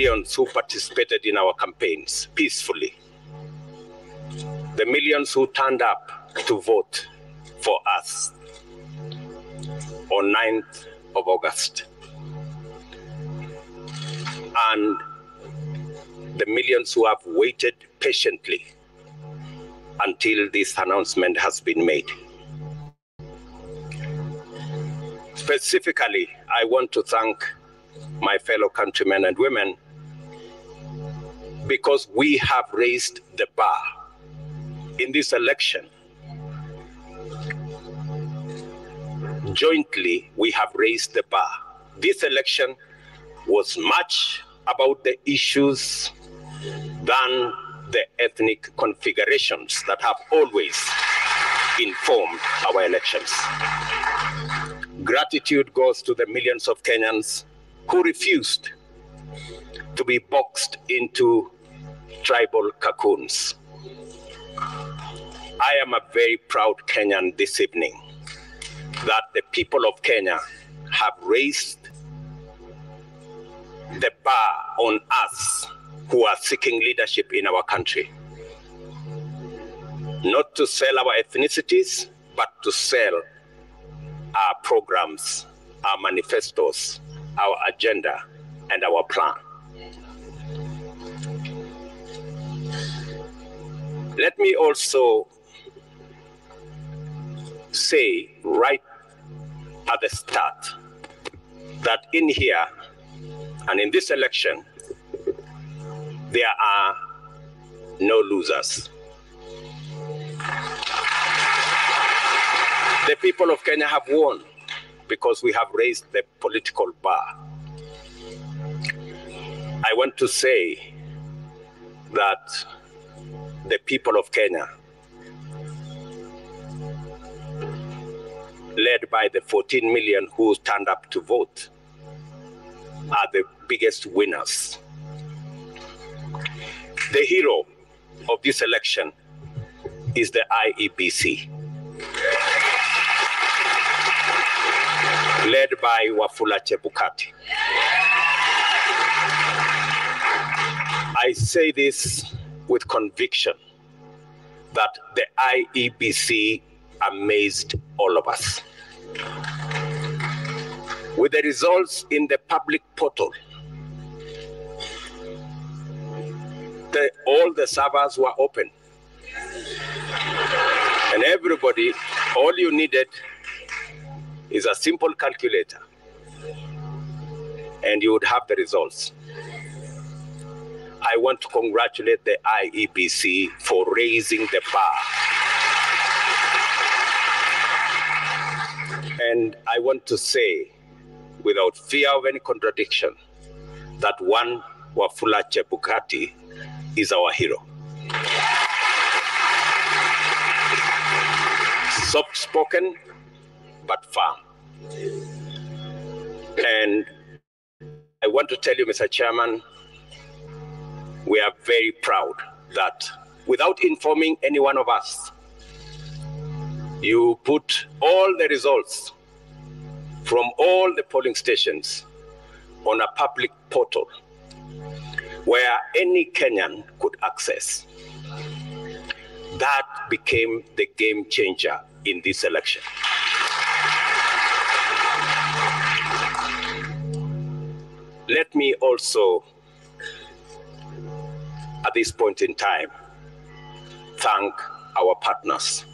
millions who participated in our campaigns peacefully, the millions who turned up to vote for us on 9th of August, and the millions who have waited patiently until this announcement has been made. Specifically, I want to thank my fellow countrymen and women because we have raised the bar in this election. Jointly, we have raised the bar. This election was much about the issues than the ethnic configurations that have always informed our elections. Gratitude goes to the millions of Kenyans who refused to be boxed into tribal cocoons. I am a very proud Kenyan this evening that the people of Kenya have raised the bar on us who are seeking leadership in our country. Not to sell our ethnicities, but to sell our programs, our manifestos, our agenda, and our plan. Let me also say right at the start that in here and in this election, there are no losers. The people of Kenya have won because we have raised the political bar. I want to say that the people of Kenya, led by the 14 million who turned up to vote, are the biggest winners. The hero of this election is the IEBC, led by Wafula Chebukati. I say this with conviction that the IEBC amazed all of us. With the results in the public portal, all the servers were open. And everybody, all you needed is a simple calculator, and you would have the results. I want to congratulate the IEBC for raising the bar. And I want to say, without fear of any contradiction, that one Wafula Chebukati is our hero. Soft-spoken, but firm. And I want to tell you, Mr. Chairman, we are very proud that without informing any one of us, you put all the results from all the polling stations on a public portal where any Kenyan could access. That became the game changer in this election. Let me also, at this point in time, thank our partners,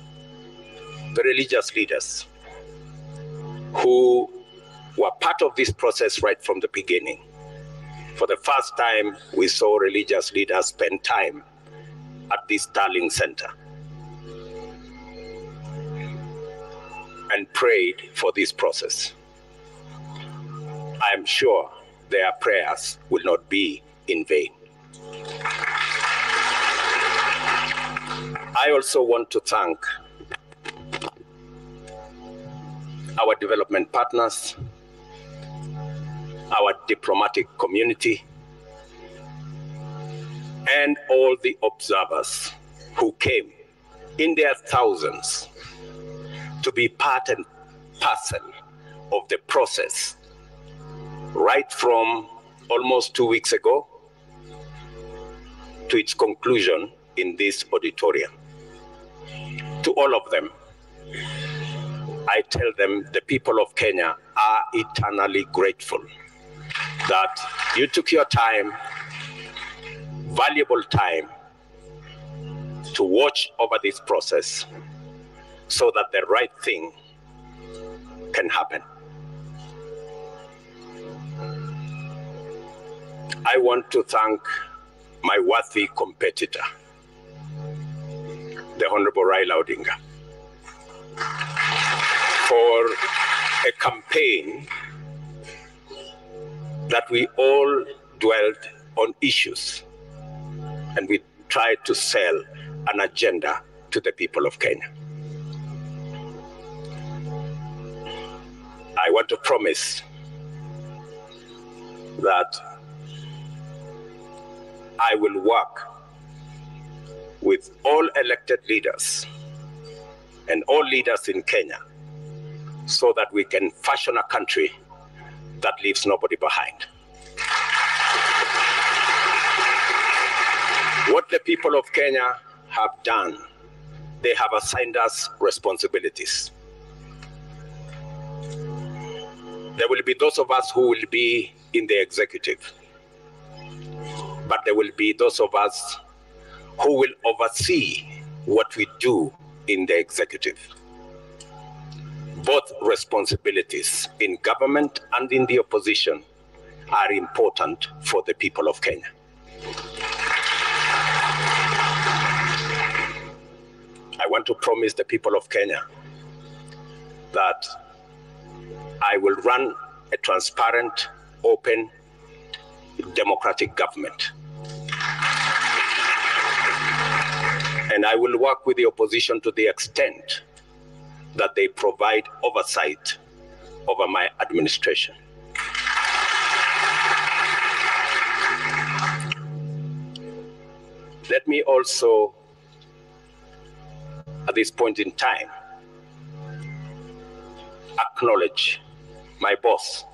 the religious leaders who were part of this process right from the beginning. For the first time, we saw religious leaders spend time at this Darling Center and prayed for this process. I am sure their prayers will not be in vain. I also want to thank our development partners, our diplomatic community, and all the observers who came in their thousands to be part and parcel of the process right from almost 2 weeks ago to its conclusion in this auditorium. To all of them, I tell them the people of Kenya are eternally grateful that you took your time, valuable time, to watch over this process so that the right thing can happen. I want to thank my worthy competitor, the Honorable Raila Odinga, for a campaign that we all dwelled on issues and we tried to sell an agenda to the people of Kenya. I want to promise that I will work with all elected leaders and all leaders in Kenya so that we can fashion a country that leaves nobody behind. What the people of Kenya have done, they have assigned us responsibilities. There will be those of us who will be in the executive, but there will be those of us who will oversee what we do in the executive. Both responsibilities in government and in the opposition are important for the people of Kenya. I want to promise the people of Kenya that I will run a transparent, open, democratic government. And I will work with the opposition to the extent that they provide oversight over my administration. Let me also, at this point in time, acknowledge my boss,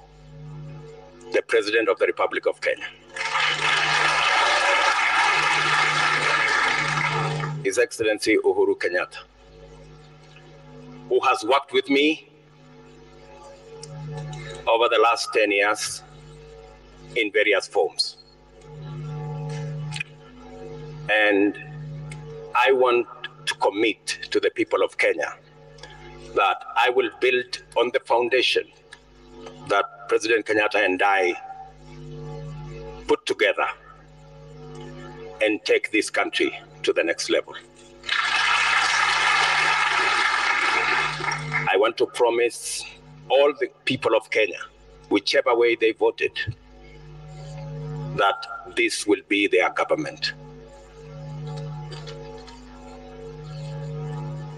the President of the Republic of Kenya. His Excellency Uhuru Kenyatta, who has worked with me over the last 10 years in various forms. And I want to commit to the people of Kenya that I will build on the foundation that President Kenyatta and I put together and take this country to the next level. I want to promise all the people of Kenya, whichever way they voted, that this will be their government.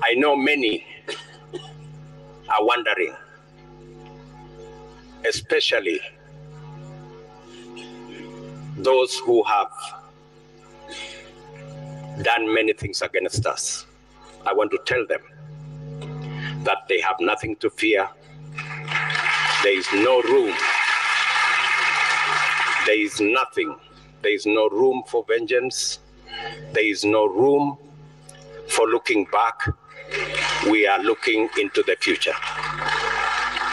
I know many are wondering, especially those who have done many things against us. I want to tell them that they have nothing to fear. There is no room. There is nothing. There is no room for vengeance. There is no room for looking back. We are looking into the future.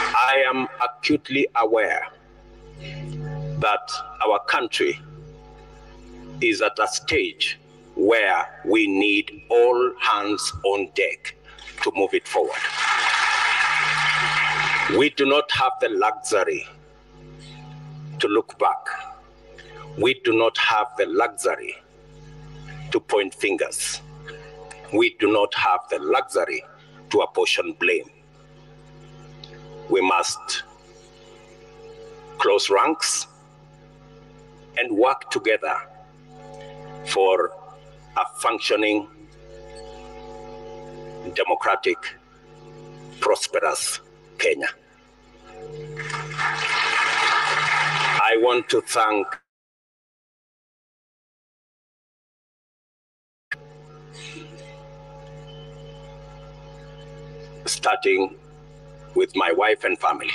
I am acutely aware that our country is at a stage where we need all hands on deck to move it forward. We do not have the luxury to look back. We do not have the luxury to point fingers. We do not have the luxury to apportion blame. We must close ranks and work together for a functioning, democratic, prosperous Kenya. I want to thank starting with my wife and family.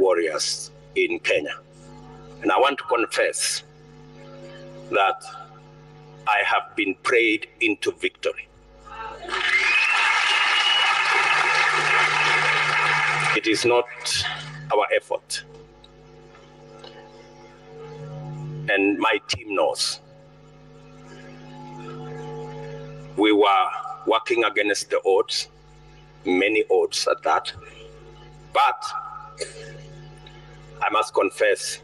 warriors in Kenya. And I want to confess that I have been prayed into victory. It is not our effort. And my team knows. We were working against the odds, many odds at that. But I must confess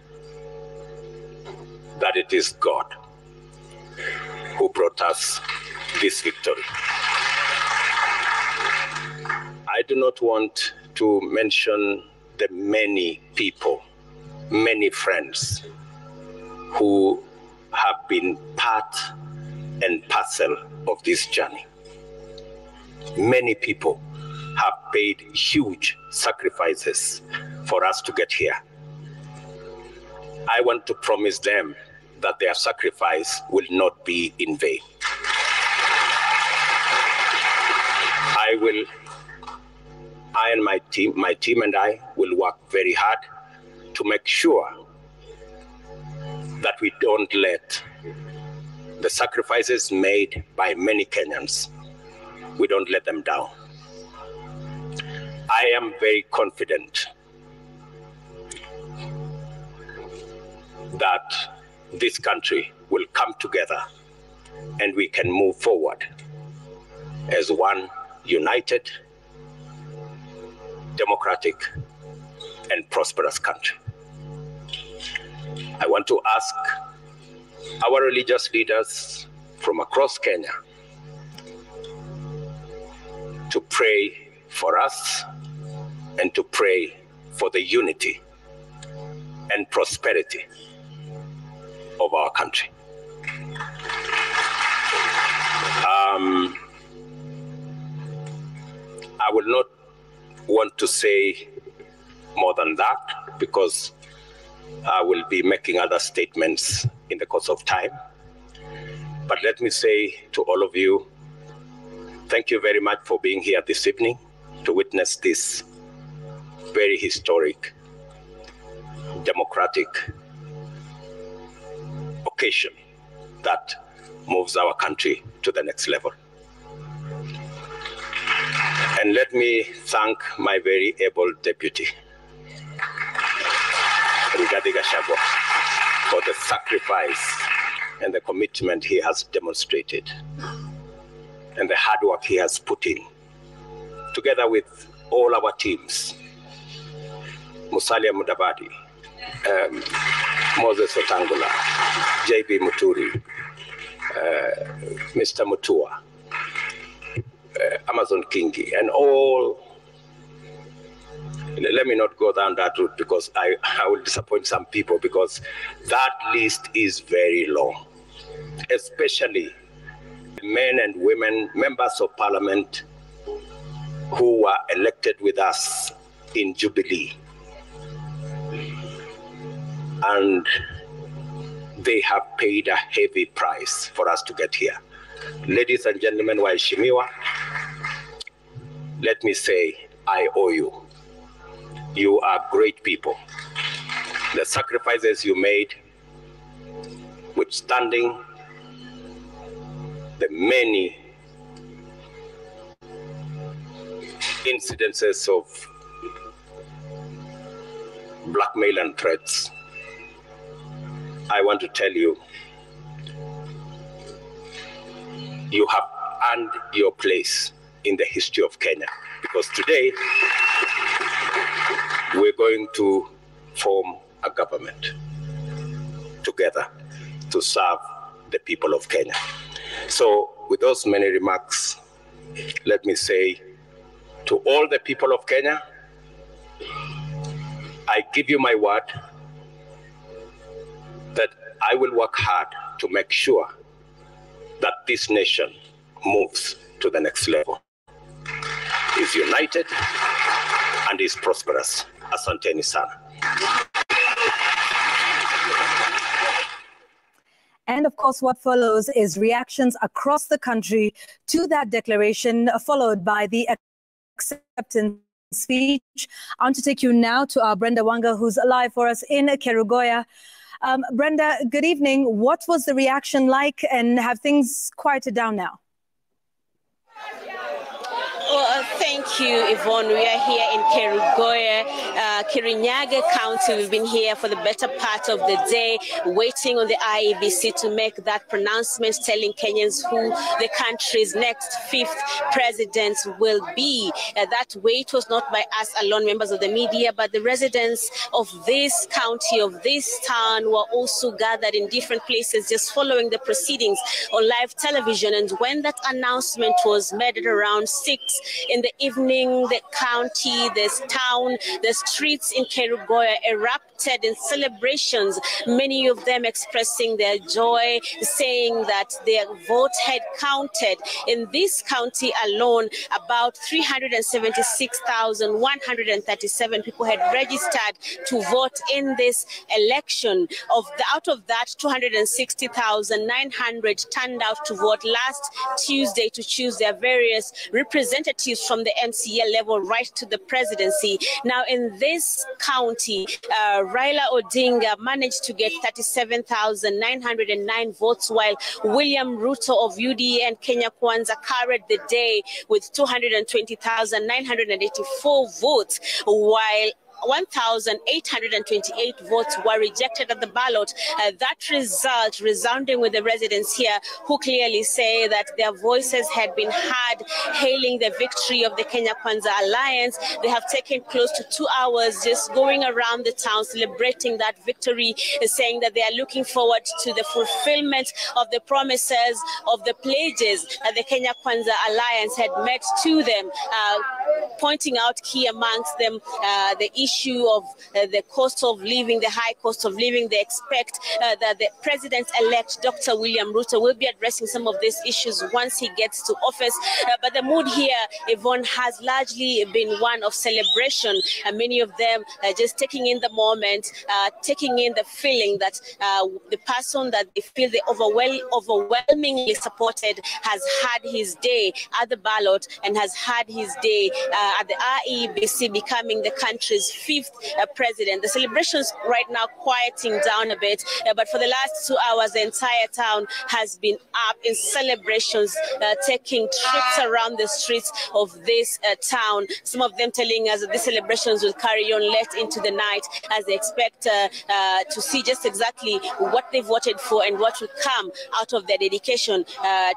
that it is God who brought us this victory. I do not want to mention the many people, many friends who have been part and parcel of this journey. Many people have paid huge sacrifices for us to get here. I want to promise them that their sacrifice will not be in vain. I and my team and I will work very hard to make sure that we don't let the sacrifices made by many Kenyans, we don't let them down. I am very confident that this country will come together and we can move forward as one united, democratic, and prosperous country. I want to ask our religious leaders from across Kenya to pray for us and to pray for the unity and prosperity of our country. I will not want to say more than that because I will be making other statements in the course of time. But let me say to all of you, thank you very much for being here this evening to witness this very historic, democratic occasion that moves our country to the next level. And let me thank my very able deputy, Rigathi Gachagua, for the sacrifice and the commitment he has demonstrated and the hard work he has put in, together with all our teams, Musalia Mudavadi, Moses Otangula, JB Muturi, Mr. Mutua, Amazon Kingi, and all. Let me not go down that route because I will disappoint some people, because that list is very long, especially men and women, members of parliament who were elected with us in Jubilee. And they have paid a heavy price for us to get here. Ladies and gentlemen, waheshimiwa, let me say, I owe you. You are great people. The sacrifices you made, withstanding the many incidences of blackmail and threats, I want to tell you, you have earned your place in the history of Kenya, because today we're going to form a government together to serve the people of Kenya. So with those many remarks, let me say to all the people of Kenya, I give you my word that I will work hard to make sure that this nation moves to the next level, is united and is prosperous. Asanteni sana. And of course, what follows is reactions across the country to that declaration, followed by the acceptance speech. I want to take you now to our Brenda Wanga, who's live for us in Kerugoya. Brenda, good evening. What was the reaction like, and have things quieted down now? Well, thank you, Yvonne. We are here in Kerugoya, Kirinyaga County. We've been here for the better part of the day, waiting on the IEBC to make that pronouncement, telling Kenyans who the country's next 5th president will be. That wait was not by us alone, members of the media, but the residents of this county, of this town, were also gathered in different places, just following the proceedings on live television. And when that announcement was made at around 6 in the evening, the county, this town, the streets in Kerugoya erupted in celebrations, many of them expressing their joy, saying that their vote had counted. In this county alone, about 376,137 people had registered to vote in this election. Out of that, 260,900 turned out to vote last Tuesday to choose their various representatives from the MCA level right to the presidency. Now, in this county, Raila Odinga managed to get 37,909 votes, while William RUTO of UDA and Kenya Kwanza carried the day with 220,984 votes, while 1,828 votes were rejected at the ballot. That result resounding with the residents here, who clearly say that their voices had been heard, hailing the victory of the Kenya Kwanza Alliance. They have taken close to 2 hours just going around the town celebrating that victory, saying that they are looking forward to the fulfillment of the promises, of the pledges that the Kenya Kwanza Alliance had made to them, pointing out key amongst them the issue of the cost of living, the high cost of living. They expect that the president-elect, Dr. William RUTO, will be addressing some of these issues once he gets to office. But the mood here, Yvonne, has largely been one of celebration. Many of them just taking in the moment, taking in the feeling that the person that they feel they overwhelmingly supported has had his day at the ballot and has had his day at the IEBC, becoming the country's 5th president. The celebrations right now quieting down a bit, but for the last 2 hours, the entire town has been up in celebrations, taking trips around the streets of this town. Some of them telling us that the celebrations will carry on late into the night, as they expect to see just exactly what they voted for and what will come out of their dedication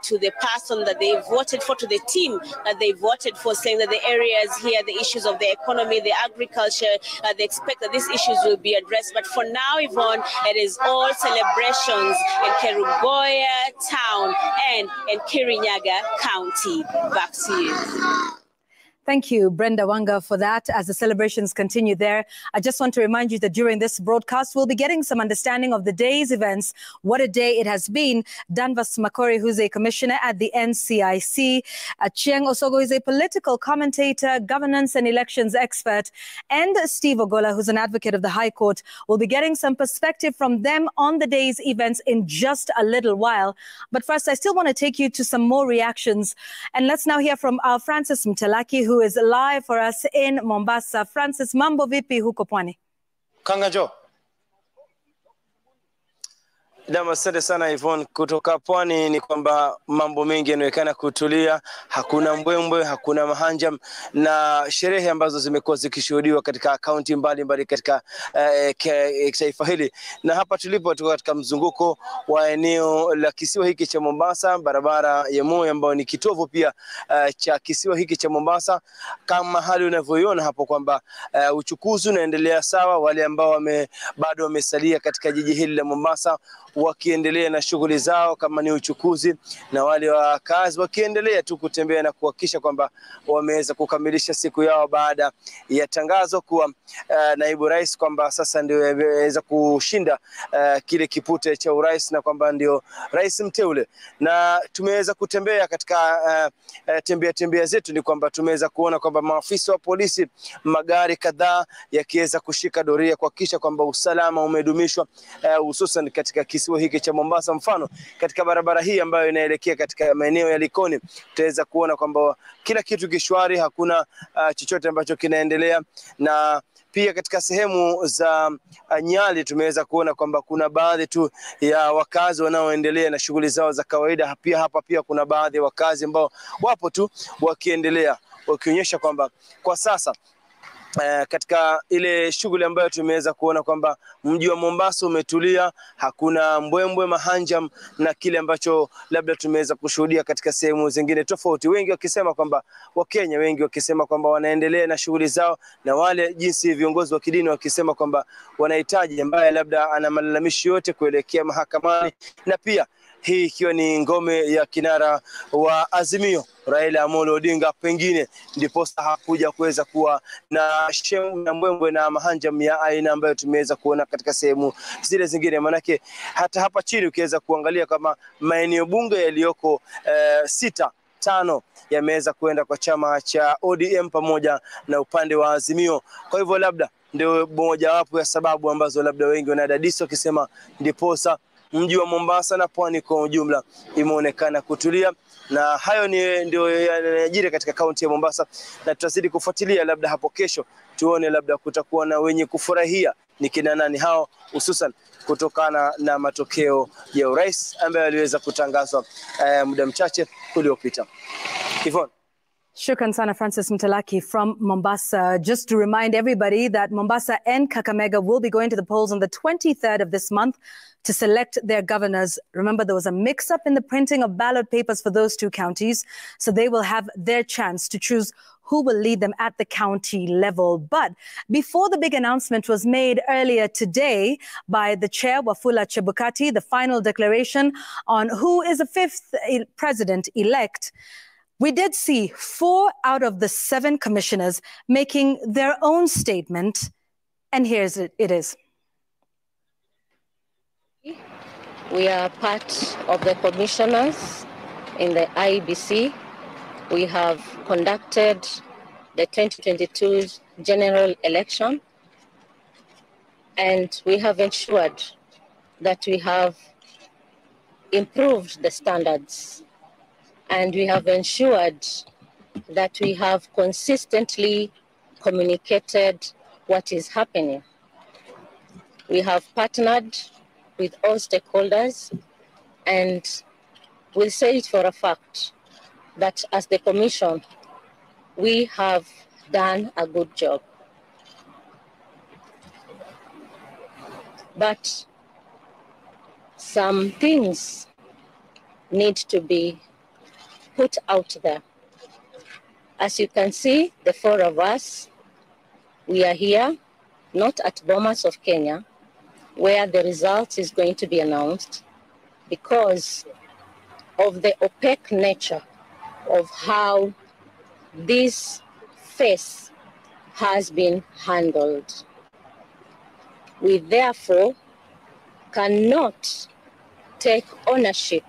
to the person that they voted for, to the team that they voted for, saying that the areas here, the issues of the economy, the agriculture, they expect that these issues will be addressed. But for now, Yvonne, it is all celebrations in Kerugoya town and in Kirinyaga County. Back to you. Thank you, Brenda Wanga, for that. As the celebrations continue there, I just want to remind you that during this broadcast, we'll be getting some understanding of the day's events, what a day it has been. Danvas Makori, who's a commissioner at the NCIC, Chieng Osogo, who's a political commentator, governance and elections expert, and Steve Ogola, who's an advocate of the High Court. We'll be getting some perspective from them on the day's events in just a little while. But first, I still want to take you to some more reactions. And let's now hear from our Francis Mtalaki, who is live for us in Mombasa. Francis, mambo vipi huko pwani? Kangajo. Asante sana Yvonne. Kutoka pwani ni kwamba mambo mengi yanaonekana kutulia, hakuna mbwembwe, hakuna mahanjam, na sherehe ambazo zimekuwa zikishuhudiwa katika kaunti mbalimbali katika taifa hili. Na hapa tulipo tuko katika mzunguko wa eneo la kisiwa hiki cha Mombasa, barabara ya Moi ambayo ni kitovu pia cha kisiwa hiki cha Mombasa. Kama hali unavyoiona hapo kwamba uchukuzi unaendelea sawa, wale ambao bado wamesalia katika jiji hili la Mombasa wakiendelea na shughuli zao kama ni uchukuzi, na wale wakazi wakiendelea tu kutembea na kuhakikisha kwamba wameweza kukamilisha siku yao baada ya tangazo kuwa naibu rais kwamba sasa ndio ameweza kushinda kile kipute cha urais na kwamba ndio rais mteule. Na tumeweza kutembea katika tembea zetu, ni kwamba tumeweza kuona kwamba maafisa wa polisi, magari kadhaa yakiweza kushika doria kuhakikisha kwamba usalama umedumishwa, hususan katika kisiwa hiki cha Mombasa. Mfano, katika barabara hii ambayo inaelekea katika maeneo ya Likoni, tutaweza kuona kwamba kila kitu kishwari, hakuna chochote ambacho kinaendelea. Na pia katika sehemu za Nyali tumeweza kuona kwamba kuna baadhi tu ya wakazi wanaoendelea na shughuli zao za kawaida. Pia hapa pia kuna baadhi ya wakazi ambao wapo tu wakiendelea, wakionyesha kwamba kwa sasa katika ile shughuli ambayo tumeweza kuona kwamba mji wa Mombasa umetulia, hakuna mbwembwe, mahanjam na kile ambacho labda tumeweza kushuhudia katika sehemu zingine tofauti. Wengi wakisema kwamba Wakenya wengi wakisema kwamba wanaendelea na shughuli zao, na wale jinsi viongozi wa kidini wakisema kwamba wanahitaji ambaye labda ana malalamishi yote kuelekea mahakamani. Na pia hii ikiwa ni ngome ya kinara wa Azimio Raila Amolo Odinga, pengine ndipo hakuja kuweza kuwa na shemu na mbwembwe na mahanjam ya aina ambayo tumeweza kuona katika sehemu zile zingine. Manake hata hapa chini ukiweza kuangalia kama maeneo bunge yaliyoko 6-5 yameweza kuenda kwa chama cha ODM pamoja na upande wa Azimio. Kwa hivyo labda ndio moja wapo ya sababu ambazo labda wengi wanadadisi wakisema ndiposa mji wa Mombasa na pwani kwa ujumla imeonekana kutulia. Na hayo ndio yanajiri katika kaunti ya Mombasa, na tutazidi kufuatilia labda hapo kesho tuone labda kutakuwa na wenye kufurahia ni kina nani hao, hususan kutokana na matokeo ya urais ambayo yaliweza kutangazwa muda mchache uliopita. Yvonne. Shukran sana Francis Mtalaki from Mombasa. Just to remind everybody that Mombasa and Kakamega will be going to the polls on the 23rd of this month to select their governors. Remember, there was a mix-up in the printing of ballot papers for those two counties, so they will have their chance to choose who will lead them at the county level. But before the big announcement was made earlier today by the chair, Wafula Chebukati, the final declaration on who is the 5th president-elect, we did see 4 out of the 7 commissioners making their own statement, and here's it is. We are part of the commissioners in the IEBC. We have conducted the 2022 general election, and we have ensured that we have improved the standards, and we have ensured that we have consistently communicated what is happening. We have partnered with all stakeholders, and we'll say it for a fact that as the Commission, we have done a good job. But some things need to be put out there. As you can see, the 4 of us, we are here, not at Bomas of Kenya, where the results is going to be announced, because of the opaque nature of how this phase has been handled. We therefore cannot take ownership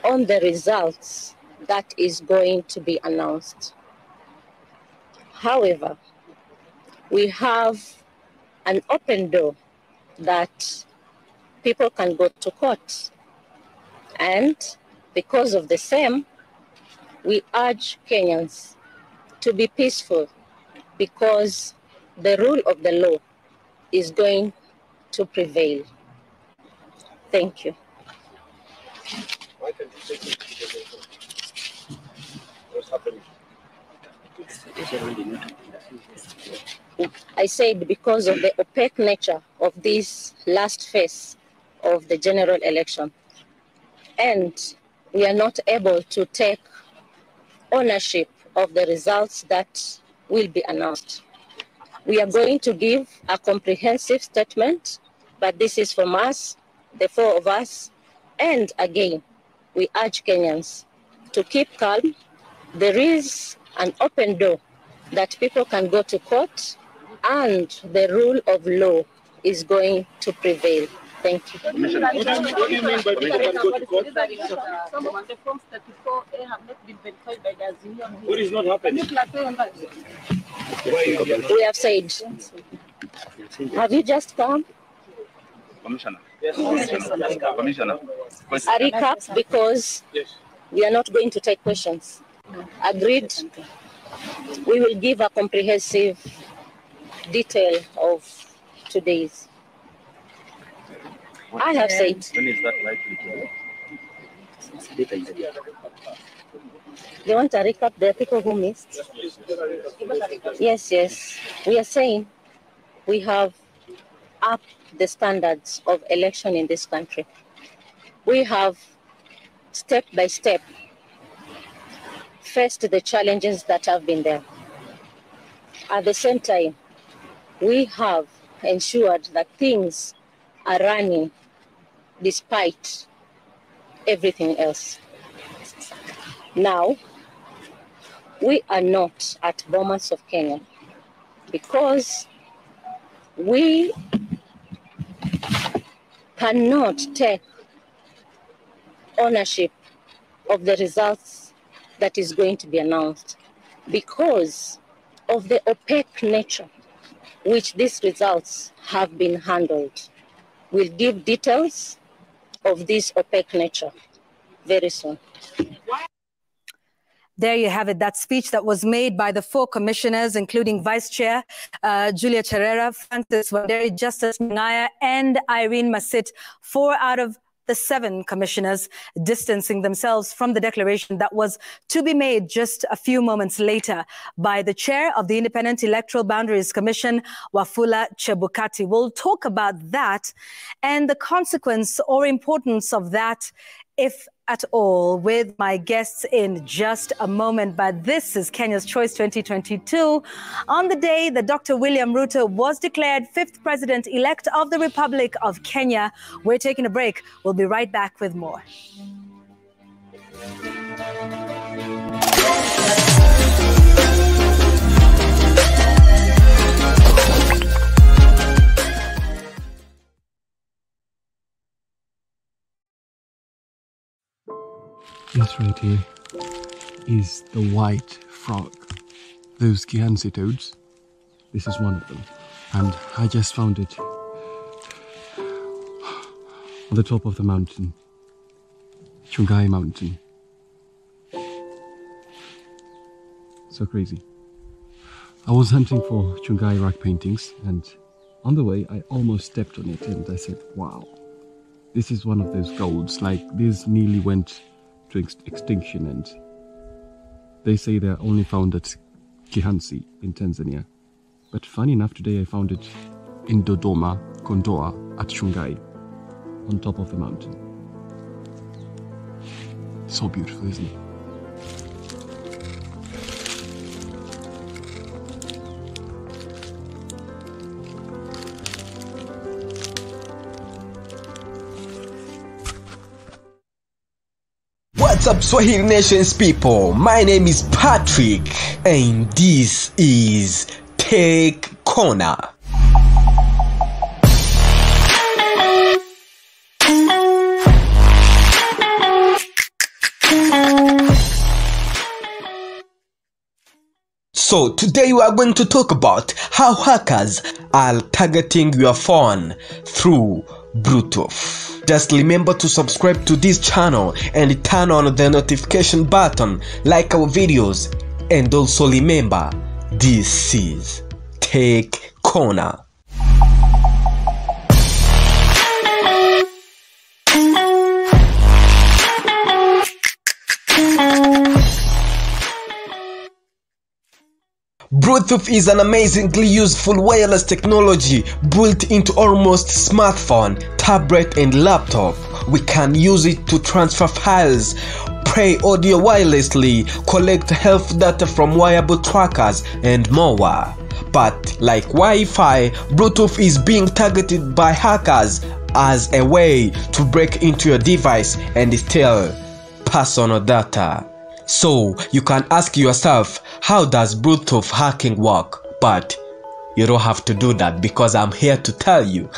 on the results that is going to be announced. However, we have an open door that people can go to court, and because of the same, we urge Kenyans to be peaceful, because the rule of the law is going to prevail. Thank you. What's happening? I said because of the opaque nature of this last phase of the general election, and we are not able to take ownership of the results that will be announced. We are going to give a comprehensive statement, but this is from us, the 4 of us, and again, we urge Kenyans to keep calm. There is an open door that people can go to court, and the rule of law is going to prevail. Thank you. What do you mean by people can go to court? Some of the forms 34A have not been verified by the Azimio. What is not happening? We have said. Have you just come? Commissioner. A recap, because we are not going to take questions. Agreed. We will give a comprehensive detail of today's. I have said. When is that likely to They want a recap. There are people who missed. Yes. We are saying we have upped the standards of election in this country. We have step by step faced the challenges that have been there. At the same time, we have ensured that things are running despite everything else. Now, we are not at Bomas of Kenya because we cannot take ownership of the results that is going to be announced because of the opaque nature which these results have been handled. We'll give details of this opaque nature very soon. There you have it, that speech that was made by the 4 commissioners, including Vice Chair Julia Cherera, Francis Wanderi, Justice Ngaya, and Irene Masit, 4 out of the 7 commissioners distancing themselves from the declaration that was to be made just a few moments later by the chair of the Independent Electoral Boundaries Commission, Wafula Chebukati. We'll talk about that and the consequence or importance of that, if at all, with my guests in just a moment. But this is Kenya's Choice 2022. On the day that Dr. William Ruto was declared 5th President-elect of the Republic of Kenya. We're taking a break. We'll be right back with more. This right here is the white frog. Those Kihansi toads. This is one of them. And I just found it on the top of the mountain. Chungai Mountain. So crazy. I was hunting for Chungai rock paintings and on the way I almost stepped on it and I said, wow, this is one of those golds. Like this nearly went to extinction and they say they're only found at Kihansi in Tanzania. But funny enough, today I found it in Dodoma, Kondoa at Chungai on top of the mountain. So beautiful, isn't it? What's up, Swahili Nations people? My name is Patrick and this is Take Corner. So today we are going to talk about how hackers are targeting your phone through Bluetooth. Just remember to subscribe to this channel and turn on the notification button, like our videos, and also remember, this is Take Corner. Bluetooth is an amazingly useful wireless technology built into almost smartphone, tablet and laptop. We can use it to transfer files, play audio wirelessly, collect health data from wearable trackers and more. But like Wi-Fi, Bluetooth is being targeted by hackers as a way to break into your device and steal personal data. So you can ask yourself, how does Bluetooth hacking work? But you don't have to do that because I'm here to tell you.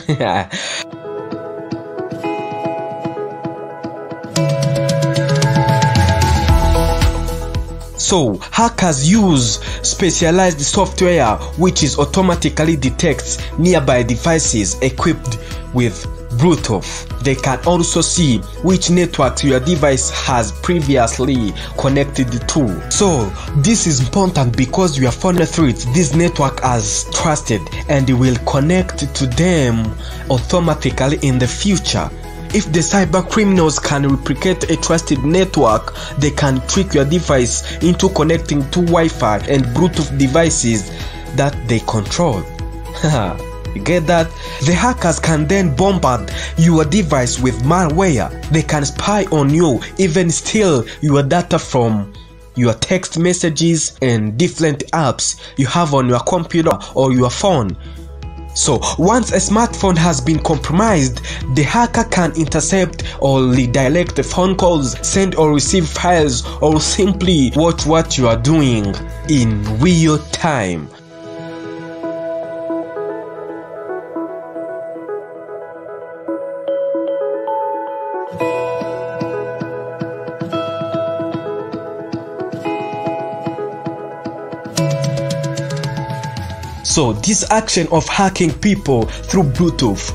So hackers use specialized software which is automatically detects nearby devices equipped with Bluetooth. They can also see which networks your device has previously connected to. So this is important because your phone treats this network as trusted and will connect to them automatically in the future. If the cyber criminals can replicate a trusted network, they can trick your device into connecting to Wi-Fi and Bluetooth devices that they control. You get that? The hackers can then bombard your device with malware. They can spy on you, even steal your data from your text messages and different apps you have on your computer or your phone. So once a smartphone has been compromised, the hacker can intercept or redirect the phone calls, send or receive files, or simply watch what you are doing in real time. So this action of hacking people through Bluetooth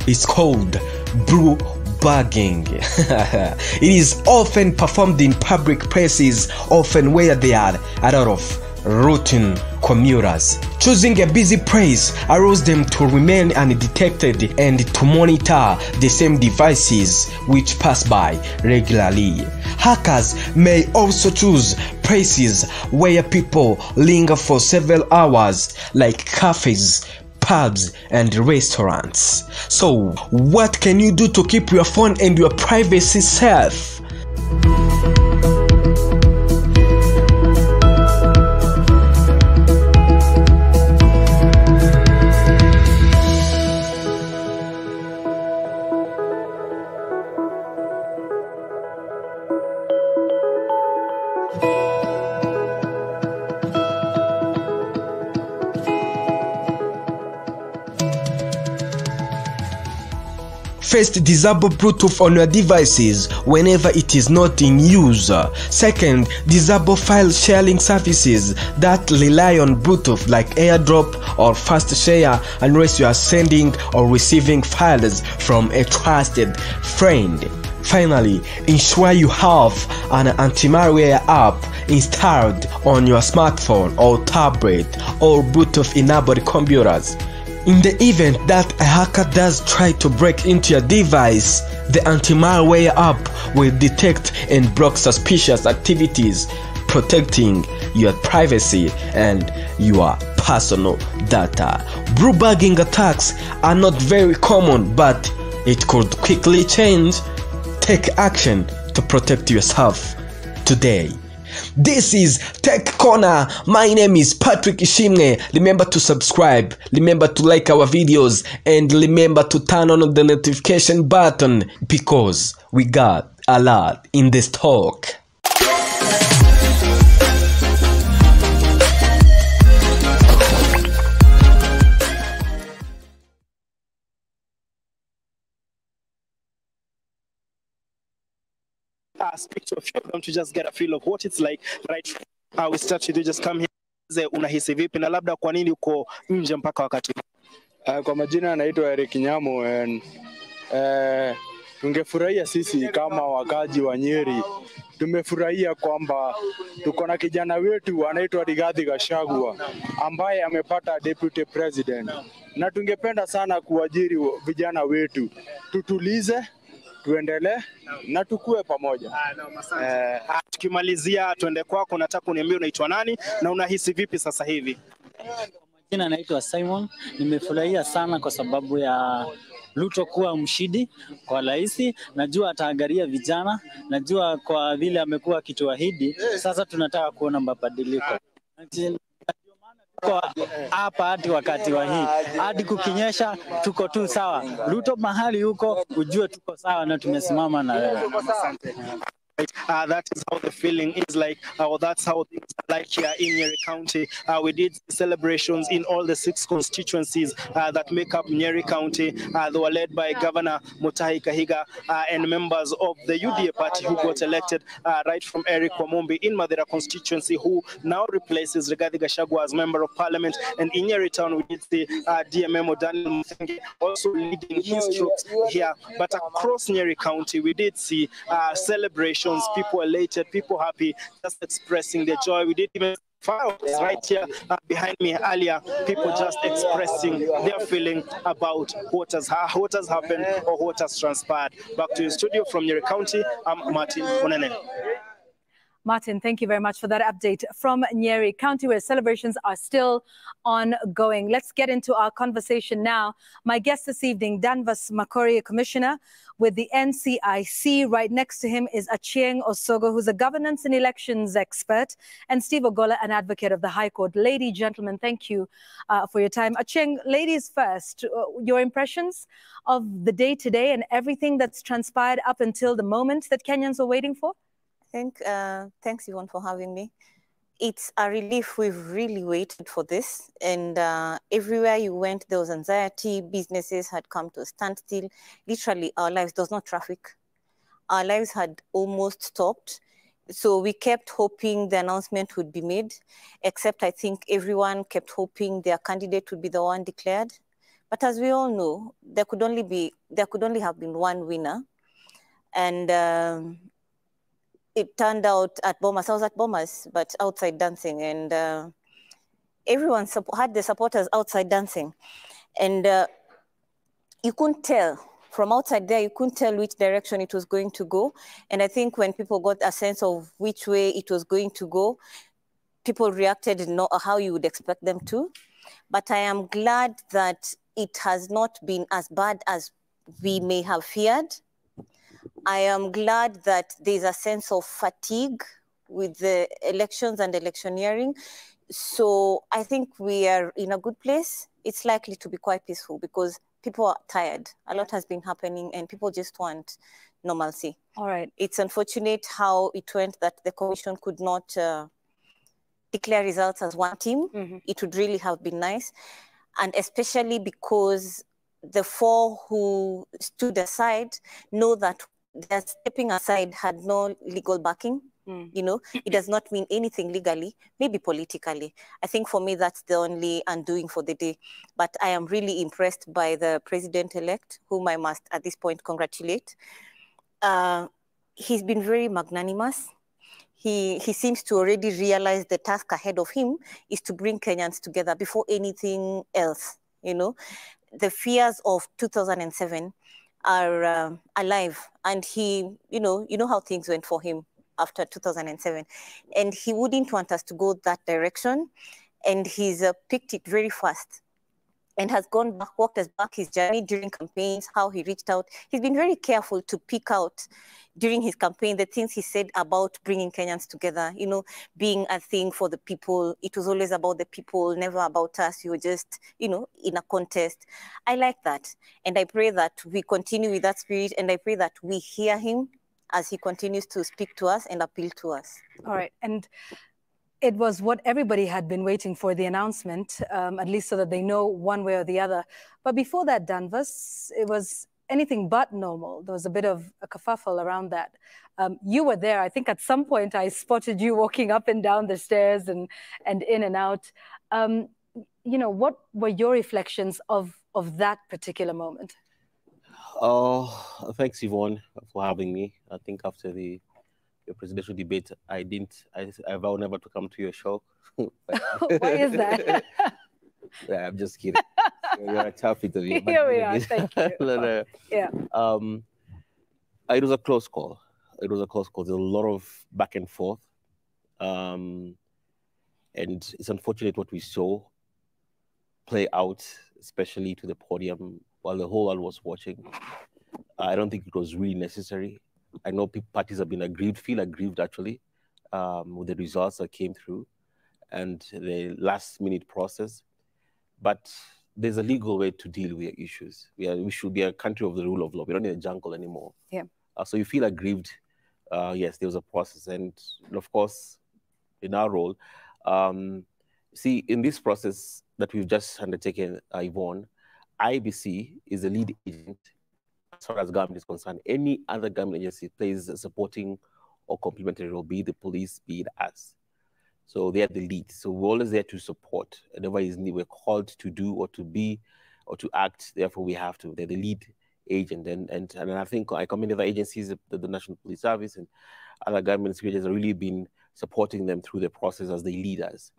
is called blue bagging. It is often performed in public places, often where there are a lot of routine commuters. Choosing a busy place allows them to remain undetected and to monitor the same devices which pass by regularly. Hackers may also choose places where people linger for several hours, like cafes, pubs, and restaurants. So, what can you do to keep your phone and your privacy safe? First, disable Bluetooth on your devices whenever it is not in use. Second, disable file sharing services that rely on Bluetooth like AirDrop or Fast Share unless you are sending or receiving files from a trusted friend. Finally, ensure you have an anti-malware app installed on your smartphone or tablet or Bluetooth-enabled computers. In the event that a hacker does try to break into your device, the anti-malware app will detect and block suspicious activities, protecting your privacy and your personal data. Blue bagging attacks are not very common, but it could quickly change. Take action to protect yourself today. This is Tech Corner. My name is Patrick Ishimwe. Remember to subscribe, remember to like our videos, and remember to turn on the notification button because we got a lot in this talk. Speak to a few of them to just get a feel of what it's like right now. We started to just come here. Unahisi vipi na labda kwa nini uko nje mpaka wakati? Kwa majina naitwa Eric Nyamo and tungefurahia sisi kama wakaji wa Nyeri. Tumefurahia kwamba tuko na kijana wetu anaitwa Rigathi Gachagua ambaye amepata deputy president. Na tungependa sana kuajiri vijana wetu. Tutulize, tuendelee na tukue pamoja. Tukimalizia tuende kwako, nataka kuniambia unaitwa nani na unahisi vipi sasa hivi? Jina naitwa Simon. Nimefurahia sana kwa sababu ya RUTO kuwa mshindi kwa rais. Najua ataangalia vijana, najua kwa vile amekuwa akituahidi, sasa tunataka kuona mabadiliko. Kwa hapa hadi wakati wa hii hadi kukinyesha tuko tu sawa. RUTO mahali huko ujue tuko sawa na tumesimama na wewe. That is how the feeling is like, or that's how things are like here in Nyeri County. We did celebrations in all the 6 constituencies that make up Nyeri County. They were led by Governor Mutahi Kahiga and members of the UDA party who got elected right from Eric Wamumbi in Madera constituency, who now replaces Rigathi Gachagua as Member of Parliament. And in Nyeri Town, we did see DMM Daniel Muthenge also leading his troops here. But across Nyeri County, we did see celebrations, people elated, people happy, just expressing their joy. We did even fireworks right here behind me earlier, people just expressing their feeling about what has happened or what has transpired. Back to the studio from Nyeri County, I'm Martin Munene. Martin, thank you very much for that update from Nyeri County, where celebrations are still ongoing. Let's get into our conversation now. My guest this evening, Danvas Makori, a commissioner with the NCIC. Right next to him is Achieng Osogo, who's a governance and elections expert, and Steve Ogola, an advocate of the High Court. Ladies, gentlemen, thank you for your time. Achieng, ladies first, your impressions of the day today and everything that's transpired up until the moment that Kenyans are waiting for? Thanks, Yvonne, for having me. It's a relief. We've really waited for this. And everywhere you went, there was anxiety. Businesses had come to a standstill. Literally, our lives, there was no traffic. Our lives had almost stopped. So we kept hoping the announcement would be made, except I think everyone kept hoping their candidate would be the one declared. But as we all know, there could only have been one winner. And it turned out at Bomas. I was at Bomas, but outside dancing, and everyone had the supporters outside dancing, and you couldn't tell from outside there. You couldn't tell which direction it was going to go. And I think when people got a sense of which way it was going to go, people reacted not how you would expect them to. But I am glad that it has not been as bad as we may have feared. I am glad that there's a sense of fatigue with the elections and electioneering. So I think we are in a good place. It's likely to be quite peaceful because people are tired. A lot has been happening and people just want normalcy. All right. It's unfortunate how it went that the commission could not declare results as one team. Mm-hmm. It would really have been nice. And especially because the 4 who stood aside know that their stepping aside had no legal backing. You know, it does not mean anything legally, maybe politically. I think for me, that's the only undoing for the day. But I am really impressed by the president-elect, whom I must at this point congratulate. He's been very magnanimous. He seems to already realize the task ahead of him is to bring Kenyans together before anything else. You know, the fears of 2007 are alive, and he, you know how things went for him after 2007, and he wouldn't want us to go that direction, and he's picked it very fast and has gone back, walked us back his journey during campaigns, how he reached out. He's been very careful to pick out during his campaign the things he said about bringing Kenyans together, you know, being a thing for the people. It was always about the people, never about us. You were just, you know, in a contest. I like that. And I pray that we continue with that spirit, and I pray that we hear him as he continues to speak to us and appeal to us. All right. And it was what everybody had been waiting for, the announcement, at least so that they know one way or the other. But before that, Danvas, it was anything but normal. There was a bit of a kerfuffle around that. You were there. I think at some point I spotted you walking up and down the stairs and in and out. You know, what were your reflections of that particular moment? Thanks, Yvonne, for having me. I think after your presidential debate, I vow never to come to your show. Why is that? Yeah, I'm just kidding. You're a tough interview. Here we are. Thank you. No. Yeah. It was a close call. It was a close call. There's a lot of back and forth. And it's unfortunate what we saw play out, especially to the podium while the whole world was watching. I don't think it was really necessary. I know parties have been feel aggrieved actually, with the results that came through and the last minute process. But there's a legal way to deal with issues. We should be a country of the rule of law. We're not in a jungle anymore. Yeah. So you feel aggrieved yes, there was a process. And of course, in our role, see, in this process that we've just undertaken, Yvonne, IBC is the lead agent as far as government is concerned. Any other government agency plays a supporting or complementary role, be it the police, be it us. So they are the lead. So we're always there to support. Whatever is we're called to do or to be or to act, therefore we have to. They're the lead agent. And I think I commend other agencies, the National Police Service and other government secretaries have really been supporting them through the process as they lead us.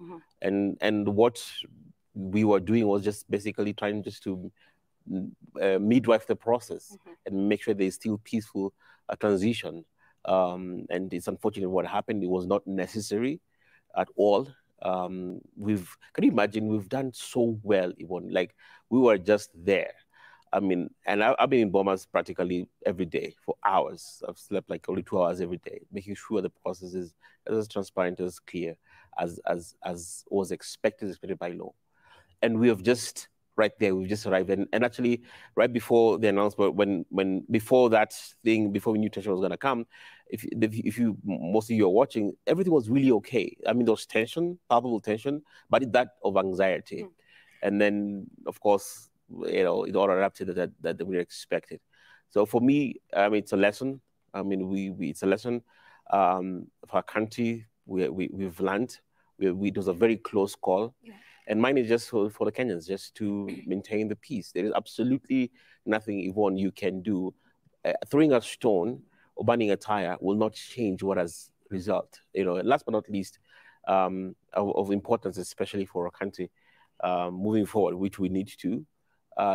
And what we were doing was just basically trying just to midwife the process and make sure there's still peaceful transition. And it's unfortunate what happened. It was not necessary at all. Can you imagine, we've done so well, Yvonne, like we were just there. I mean, and I've been in Bomas practically every day for hours. I've slept like only 2 hours every day, making sure the process is as transparent, as clear, as was expected by law. And we have just right there, we've just arrived. And actually, right before the announcement, before that thing, before we knew tension was going to come, if you, most of you are watching, everything was really okay. I mean, there was tension, palpable tension, but that of anxiety. And then, of course, you know, it all erupted that we expected. So for me, I mean, it's a lesson. I mean, it's a lesson for our country. We've learned. It was a very close call. And mine is just for the Kenyans, just to maintain the peace. There is absolutely nothing, Yvonne, you can do. Throwing a stone or burning a tire will not change what has result. You know, last but not least, of importance, especially for our country, moving forward, which we need to,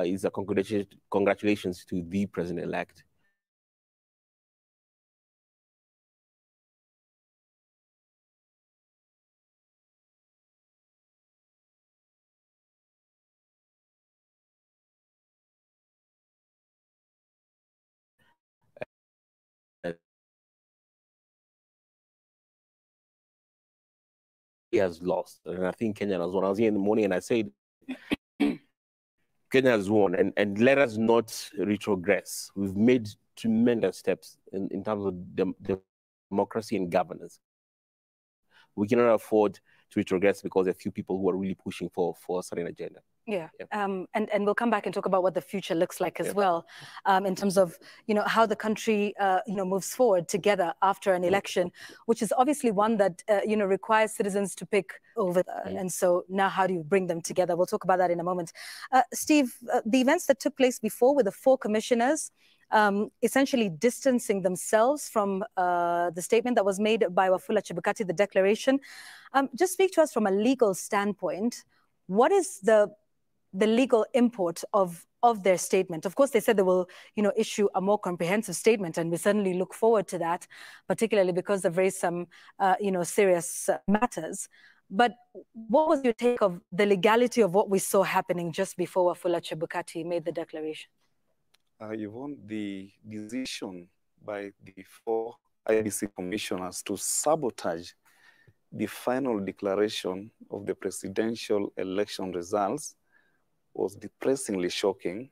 is a congratulations to the president-elect. He has lost, and I think Kenya has won. I was here in the morning and I said, Kenya has won, and let us not retrogress. We've made tremendous steps in terms of democracy and governance. We cannot afford to retrogress because there are few people who are really pushing for a certain agenda. Yeah. And we'll come back and talk about what the future looks like as well, in terms of, you know, how the country, you know, moves forward together after an election, which is obviously one that, you know, requires citizens to pick over. And so now how do you bring them together? We'll talk about that in a moment. Steve, the events that took place before with the 4 commissioners, essentially distancing themselves from the statement that was made by Wafula Chebukati, the declaration. Just speak to us from a legal standpoint. What is the legal import of their statement? Of course, they said they will, you know, issue a more comprehensive statement, and we certainly look forward to that, particularly because they've raised some, you know, serious matters. But what was your take of the legality of what we saw happening just before Wafula Chebukati made the declaration? Yvonne, the decision by the 4 IBC commissioners to sabotage the final declaration of the presidential election results was depressingly shocking,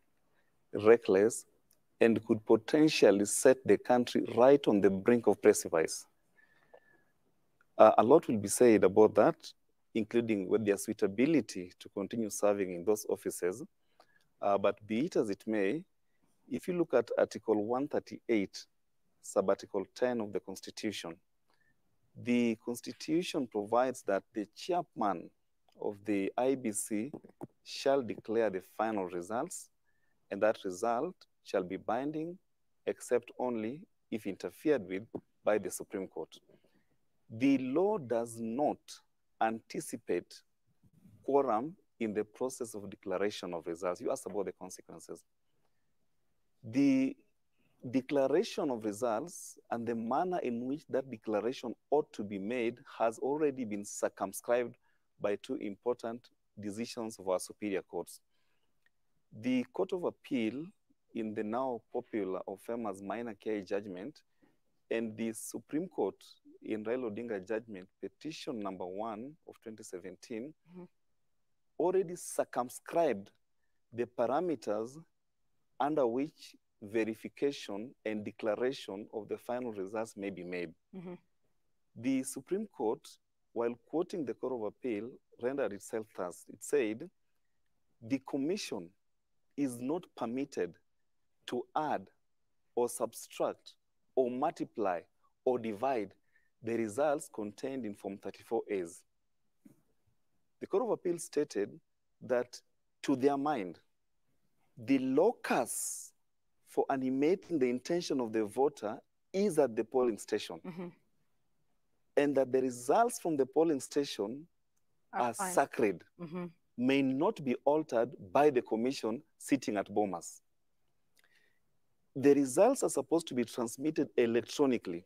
reckless, and could potentially set the country right on the brink of precipice. A lot will be said about that, including with their suitability to continue serving in those offices. But be it as it may, if you look at Article 138, Sub-Article 10 of the Constitution, the Constitution provides that the chairman of the IBC shall declare the final results, and that result shall be binding, except only if interfered with by the Supreme Court. The law does not anticipate quorum in the process of declaration of results. You asked about the consequences. The declaration of results and the manner in which that declaration ought to be made has already been circumscribed by 2 important decisions of our superior courts. The Court of Appeal, in the now popular or famous minor KI judgment, and the Supreme Court in Raila Odinga judgment, petition number 1 of 2017, already circumscribed the parameters under which verification and declaration of the final results may be made. The Supreme Court, while quoting the Court of Appeal, rendered itself thus. It said, the commission is not permitted to add or subtract or multiply or divide the results contained in Form 34As. The Court of Appeal stated that, to their mind, the locus for animating the intention of the voter is at the polling station. And that the results from the polling station are sacred, may not be altered by the commission sitting at Bomas. The results are supposed to be transmitted electronically,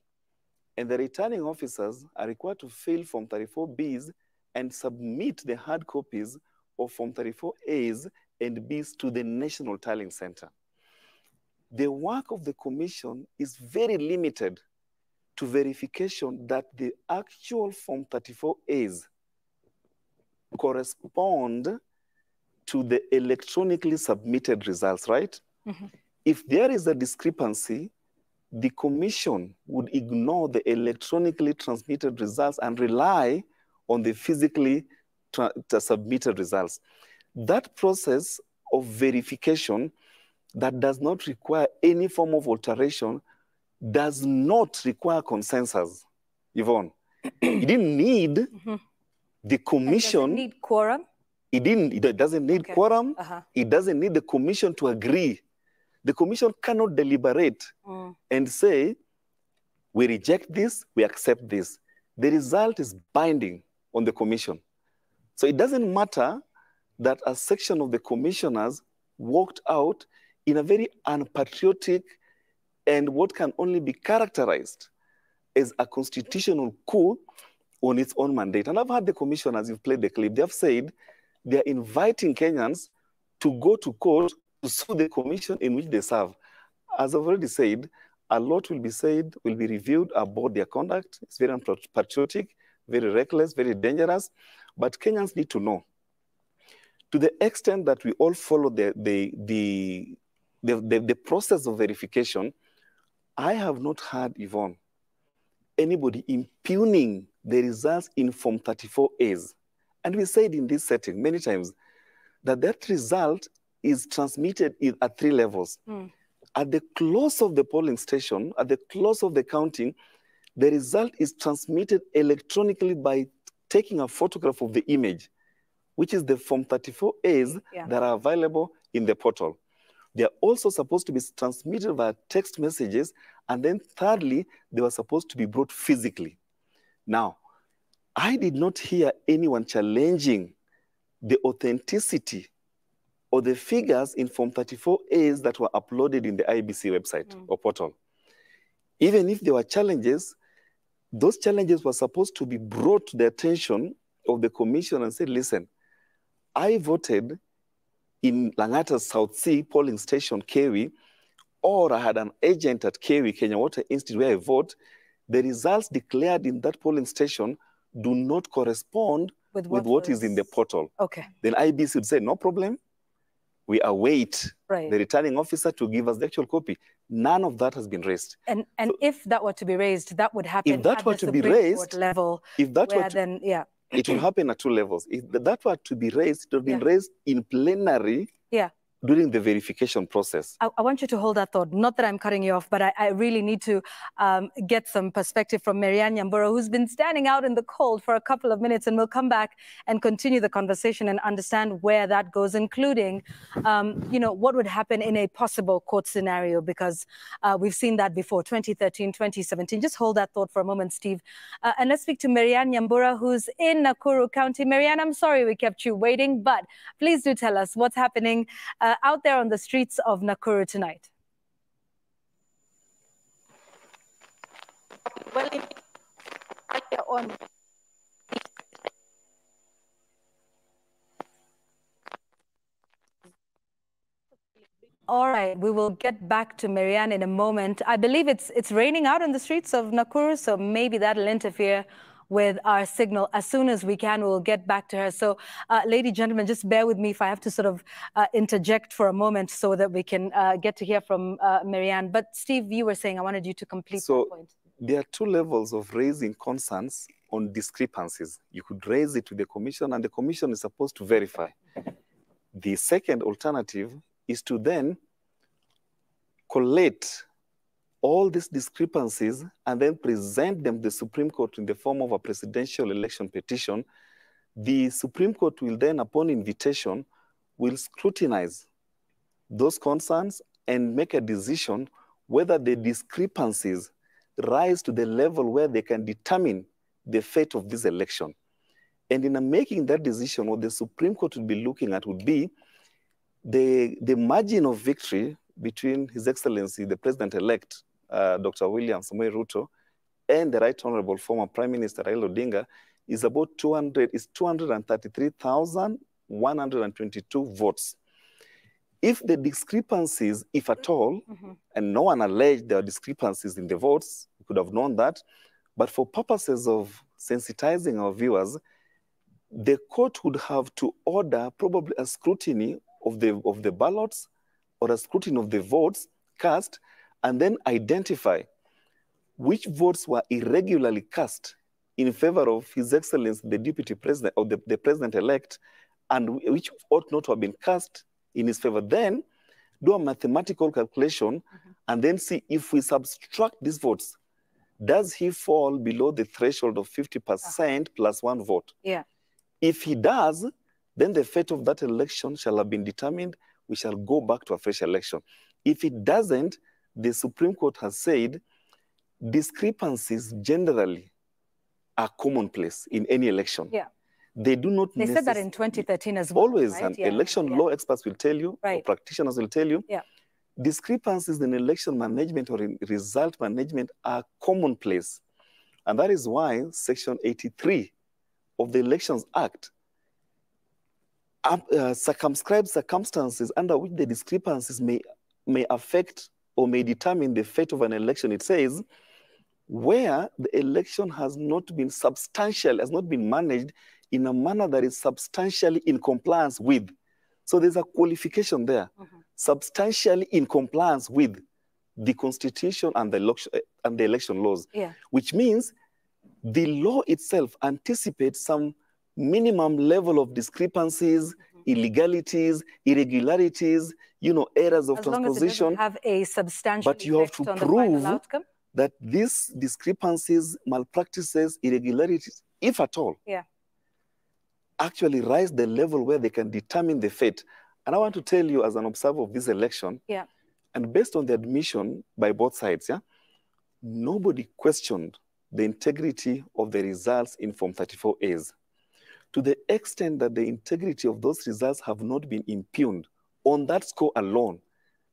and the returning officers are required to fill Form 34Bs and submit the hard copies of Form 34As and Bs to the National Tallying Center. The work of the commission is very limited to verification that the actual Form 34As correspond to the electronically submitted results, right? If there is a discrepancy, the commission would ignore the electronically transmitted results and rely on the physically submitted results. That process of verification that does not require any form of alteration does not require consensus, Yvonne. It didn't need the commission. Does it need quorum? It doesn't need quorum. It doesn't need the commission to agree. The commission cannot deliberate and say, we reject this, we accept this. The result is binding on the commission. So it doesn't matter that a section of the commissioners walked out in a very unpatriotic and what can only be characterized as a constitutional coup on its own mandate. And I've heard the commissioners, you've played the clip, they've said they're inviting Kenyans to go to court to sue the commission in which they serve. As I've already said, a lot will be said, will be reviewed about their conduct. It's very unpatriotic, very reckless, very dangerous, but Kenyans need to know. To the extent that we all follow the process of verification, I have not heard, Yvonne, anybody impugning the results in Form 34As. And we said in this setting many times that that result is transmitted at 3 levels. At the close of the polling station, at the close of the counting, the result is transmitted electronically by taking a photograph of the image, which is the Form 34As that are available in the portal. They are also supposed to be transmitted via text messages, and then thirdly, they were supposed to be brought physically. Now, I did not hear anyone challenging the authenticity or the figures in Form 34As that were uploaded in the IBC website or portal. Even if there were challenges, those challenges were supposed to be brought to the attention of the commission and said, listen, I voted in Langata's South Sea polling station, Kewi, or I had an agent at Kewi, Kenya Water Institute, where I vote. The results declared in that polling station do not correspond with what is in the portal. Then IBC would say, no problem. We await the returning officer to give us the actual copy. None of that has been raised. And so, if that were to be raised, that would happen if that at were the to Supreme be raised, Court level. If that where were to, then, it will happen at 2 levels. If that were to be raised, it would have been raised in plenary during the verification process. I want you to hold that thought. Not that I'm cutting you off, but I really need to get some perspective from Marianne Nyambura, who's been standing out in the cold for a couple of minutes, and we'll come back and continue the conversation and understand where that goes, including, what would happen in a possible court scenario, because we've seen that before, 2013, 2017. Just hold that thought for a moment, Steve. And let's speak to Marianne Nyambura, who's in Nakuru County. Marianne, I'm sorry we kept you waiting, but please do tell us what's happening out there on the streets of Nakuru tonight. Well, on. All right, we will get back to Marianne in a moment. I believe it's raining out in the streets of Nakuru, so maybe that'll interfere with our signal. As soon as we can, we'll get back to her. So, ladies and gentlemen, just bear with me if I have to sort of interject for a moment so that we can get to hear from Marianne. But Steve, you were saying, I wanted you to complete that point. There are two levels of raising concerns on discrepancies. You could raise it to the commission, and the commission is supposed to verify. The second alternative is to then collate all these discrepancies and then present them to the Supreme Court in the form of a presidential election petition. The Supreme Court will then, upon invitation, will scrutinize those concerns and make a decision whether the discrepancies rise to the level where they can determine the fate of this election. And in making that decision, what the Supreme Court will be looking at would be the margin of victory between His Excellency, the President-elect, Dr. William Samoei Ruto, and the Right Honorable former Prime Minister Raila Odinga is about 233,122 votes. If the discrepancies, if at all, and no one alleged there are discrepancies in the votes, we could have known that, but for purposes of sensitizing our viewers, the court would have to order probably a scrutiny of the ballots or a scrutiny of the votes cast, and then identify which votes were irregularly cast in favor of His Excellency, the Deputy President, or the President-elect, and which ought not to have been cast in his favor. Then do a mathematical calculation and then see if we subtract these votes, does he fall below the threshold of 50% plus one vote? Yeah. If he does, then the fate of that election shall have been determined. We shall go back to a fresh election. If it doesn't, the Supreme Court has said discrepancies generally are commonplace in any election. Yeah. They do not. They said that in 2013 as well. Always, right? and election law experts will tell you, or practitioners will tell you, discrepancies in election management or in result management are commonplace. And that is why Section 83 of the Elections Act circumscribes circumstances under which the discrepancies may affect or may determine the fate of an election. It says, where the election has not been substantial, has not been managed in a manner that is substantially in compliance with. So there's a qualification there. Substantially in compliance with the Constitution and the election laws, which means the law itself anticipates some minimum level of discrepancies, illegalities, irregularities, errors of transposition. As long as it doesn't have a substantial but you have to effect prove on the that these discrepancies, malpractices, irregularities, if at all, actually rise the level where they can determine the fate. And I want to tell you, as an observer of this election, and based on the admission by both sides, nobody questioned the integrity of the results in Form 34As. To the extent that the integrity of those results have not been impugned, on that score alone,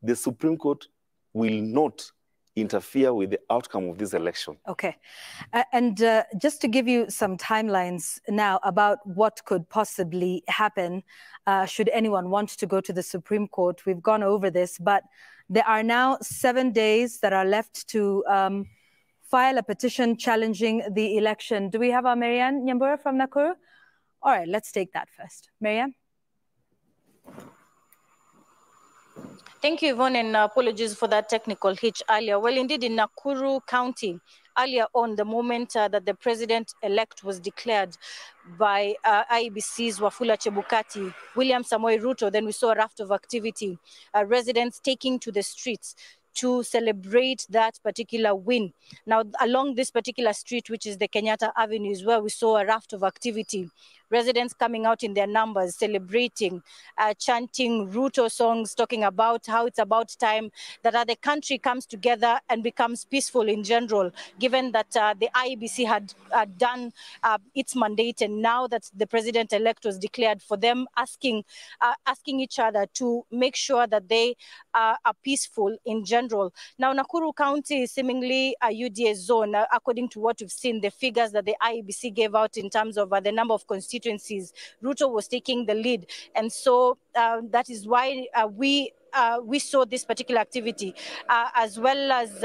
the Supreme Court will not interfere with the outcome of this election. Okay. And just to give you some timelines now about what could possibly happen should anyone want to go to the Supreme Court. We've gone over this, but there are now 7 days that are left to file a petition challenging the election. Do we have our Marianne Nyambura from Nakuru? All right, let's take that first. Marianne? Thank you, Yvonne, and apologies for that technical hitch earlier. Well, indeed, in Nakuru County, earlier on, the moment that the president-elect was declared by IEBC's Wafula Chebukati, William Samoei Ruto, then we saw a raft of activity, residents taking to the streets to celebrate that particular win. Now, along this particular street, which is the Kenyatta Avenue, is where we saw a raft of activity. Residents coming out in their numbers, celebrating, chanting Ruto songs, talking about how it's about time that the country comes together and becomes peaceful in general, given that the IEBC had done its mandate, and now that the president-elect was declared, for them asking each other to make sure that they are peaceful in general. Now, Nakuru County is seemingly a UDA zone, according to what we've seen, the figures that the IEBC gave out in terms of the number of constituencies. Ruto was taking the lead. And so that is why we we saw this particular activity, as well as,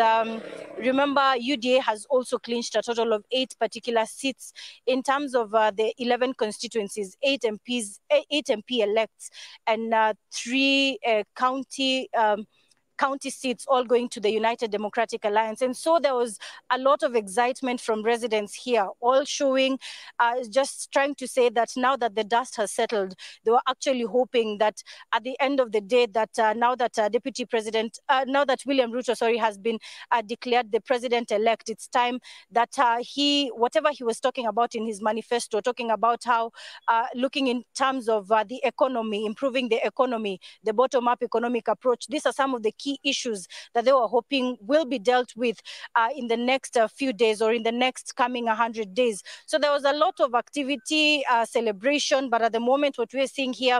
remember, UDA has also clinched a total of 8 particular seats in terms of the 11 constituencies, 8 MP elects, and 3 county seats all going to the United Democratic Alliance. And so there was a lot of excitement from residents here, all showing, just trying to say that now that the dust has settled, they were actually hoping that at the end of the day, that now that Deputy President, now that William Ruto, has been declared the president-elect, it's time that whatever he was talking about in his manifesto, talking about how looking in terms of the economy, improving the economy, the bottom-up economic approach, these are some of the key issues that they were hoping will be dealt with in the next few days or in the next coming 100 days. So there was a lot of activity, celebration, but at the moment what we're seeing here,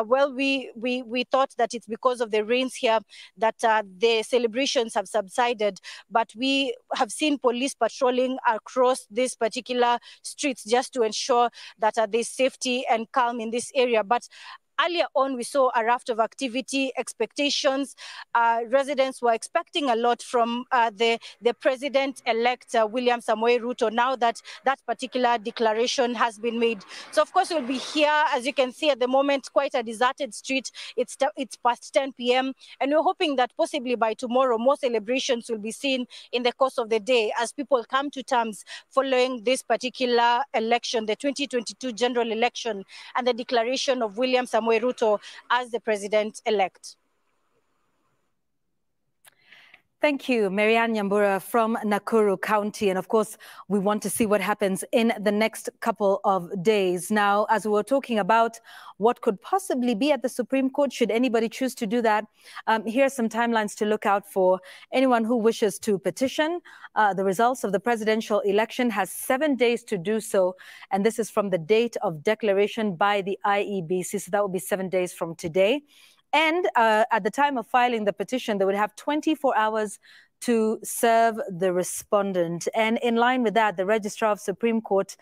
we thought that it's because of the rains here that the celebrations have subsided, but we have seen police patrolling across these particular streets just to ensure that there's safety and calm in this area. But earlier on, we saw a raft of activity, expectations. Residents were expecting a lot from the president-elect, William Samoei Ruto, now that that particular declaration has been made. So, of course, we'll be here, as you can see at the moment, quite a deserted street. It's past 10 p.m., and we're hoping that possibly by tomorrow, more celebrations will be seen in the course of the day as people come to terms following this particular election, the 2022 general election, and the declaration of William Samoei Ruto as the president-elect. Thank you, Marianne Nyambura from Nakuru County. And of course, we want to see what happens in the next couple of days. Now, as we were talking about what could possibly be at the Supreme Court, should anybody choose to do that, here are some timelines to look out for. Anyone who wishes to petition the results of the presidential election has 7 days to do so. And this is from the date of declaration by the IEBC. So that will be 7 days from today. And at the time of filing the petition, they would have 24 hours to serve the respondent. And in line with that, the Registrar of Supreme Court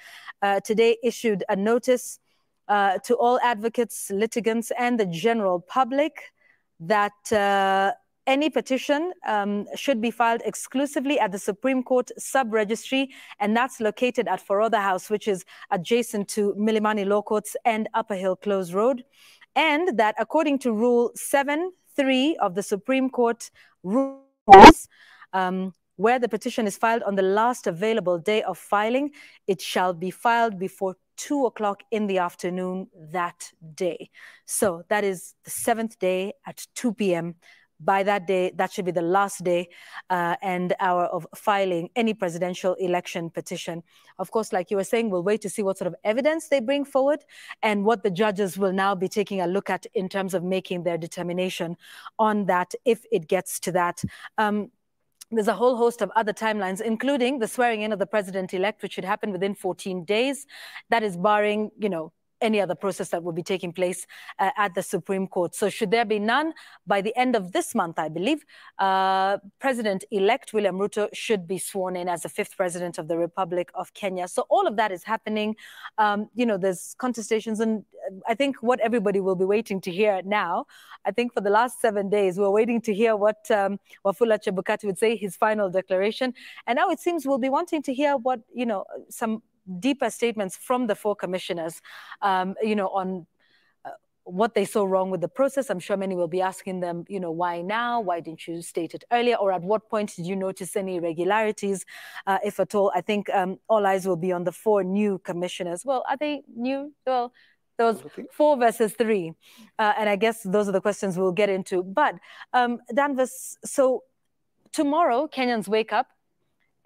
today issued a notice to all advocates, litigants, and the general public that any petition should be filed exclusively at the Supreme Court Sub-Registry, and that's located at Forodha House, which is adjacent to Milimani Law Courts and Upper Hill Close Road. And that according to Rule 7.3 of the Supreme Court rules, where the petition is filed on the last available day of filing, it shall be filed before 2 o'clock in the afternoon that day. So that is the 7th day at 2 p.m. By that day, that should be the last day and hour of filing any presidential election petition. Of course, like you were saying, we'll wait to see what sort of evidence they bring forward and what the judges will now be taking a look at in terms of making their determination on that, if it gets to that. There's a whole host of other timelines, including the swearing in of the president-elect, which should happen within 14 days. That is barring, any other process that will be taking place at the Supreme Court. So should there be none, by the end of this month, I believe, President-elect William Ruto should be sworn in as the 5th president of the Republic of Kenya. So all of that is happening. There's contestations, and I think what everybody will be waiting to hear now, I think for the last 7 days, we're waiting to hear what Wafula Chebukati would say, his final declaration. And now it seems we'll be wanting to hear what, some deeper statements from the 4 commissioners, on what they saw wrong with the process. I'm sure many will be asking them, why now? Why didn't you state it earlier? Or at what point did you notice any irregularities, if at all? I think all eyes will be on the 4 new commissioners. Well, are they new? Well, there was 4 versus 3. And I guess those are the questions we'll get into. But Danvers, so tomorrow, Kenyans wake up,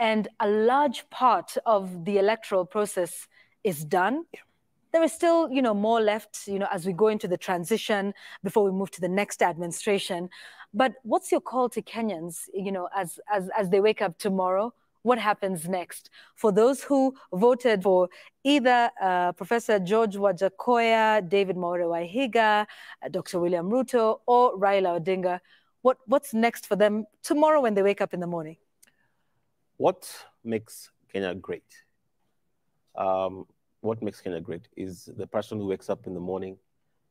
and a large part of the electoral process is done. There is still, more left, as we go into the transition before we move to the next administration. But what's your call to Kenyans, as they wake up tomorrow? What happens next? For those who voted for either Professor George Wajakoya, David Mwaure Wahiga, Dr. William Ruto, or Raila Odinga, what's next for them tomorrow when they wake up in the morning? What makes Kenya great? What makes Kenya great is the person who wakes up in the morning,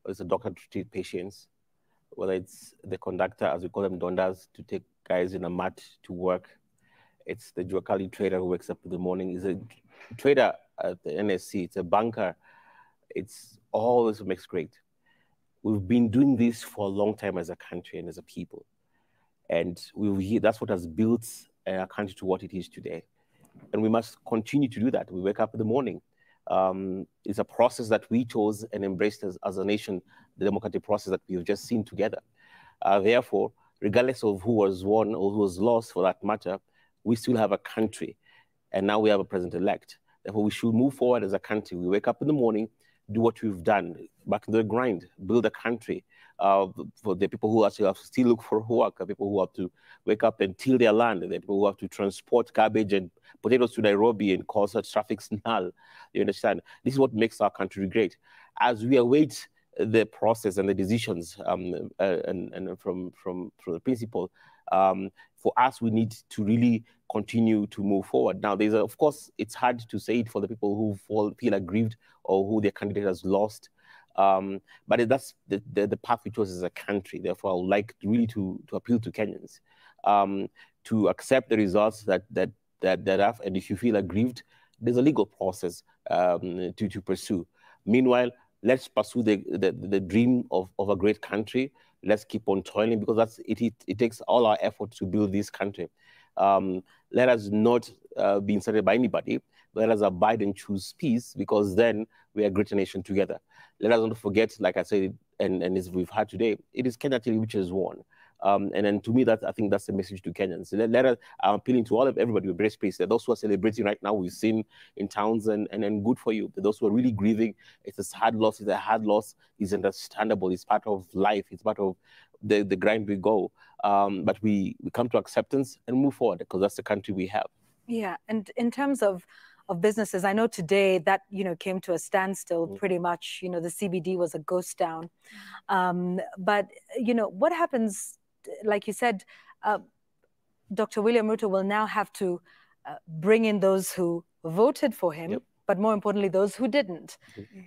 is a doctor to treat patients, whether it's the conductor, as we call them, dondas, to take guys in a mat to work. It's the Juakali trader who wakes up in the morning. He's a trader at the NSC. It's a banker. It's always makes great. We've been doing this for a long time as a country and as a people. And that's what has built our country to what it is today. And we must continue to do that. We wake up in the morning. It's a process that we chose and embraced as a nation, the democratic process that we've just seen together. Therefore, regardless of who was won or who was lost for that matter, we still have a country. And now we have a president-elect. Therefore, we should move forward as a country. We wake up in the morning, do what we've done, back to the grind, build a country. For the people who actually have to still look for work, the people who have to wake up and till their land, the people who have to transport garbage and potatoes to Nairobi and cause a traffic snarl. You understand? This is what makes our country great. As we await the process and the decisions and from the principal, for us, we need to really continue to move forward. Now, of course, it's hard to say it for the people who feel aggrieved or who their candidate has lost. But that's the path we chose as a country. Therefore, I would like really to appeal to Kenyans to accept the results that have, and if you feel aggrieved, there's a legal process to pursue. Meanwhile, let's pursue the dream of a great country. Let's keep on toiling, because it takes all our effort to build this country. Let us not be incited by anybody. Let us abide and choose peace, because then we are a greater nation together. Let us not forget, like I said, and as we've had today, it is Kenya till which has won. And then to me, I think that's the message to Kenyans. I'm appealing to everybody with breast space. Those who are celebrating right now, we've seen in towns, and good for you. Those who are really grieving, it's a hard loss. It's a hard loss. It's understandable. It's part of life. It's part of the grind we go. But we come to acceptance and move forward, because that's the country we have. Yeah, and in terms of businesses, I know today that came to a standstill pretty much. The CBD was a ghost town. But what happens? Like you said, Dr. William Ruto will now have to bring in those who voted for him, but more importantly, those who didn't.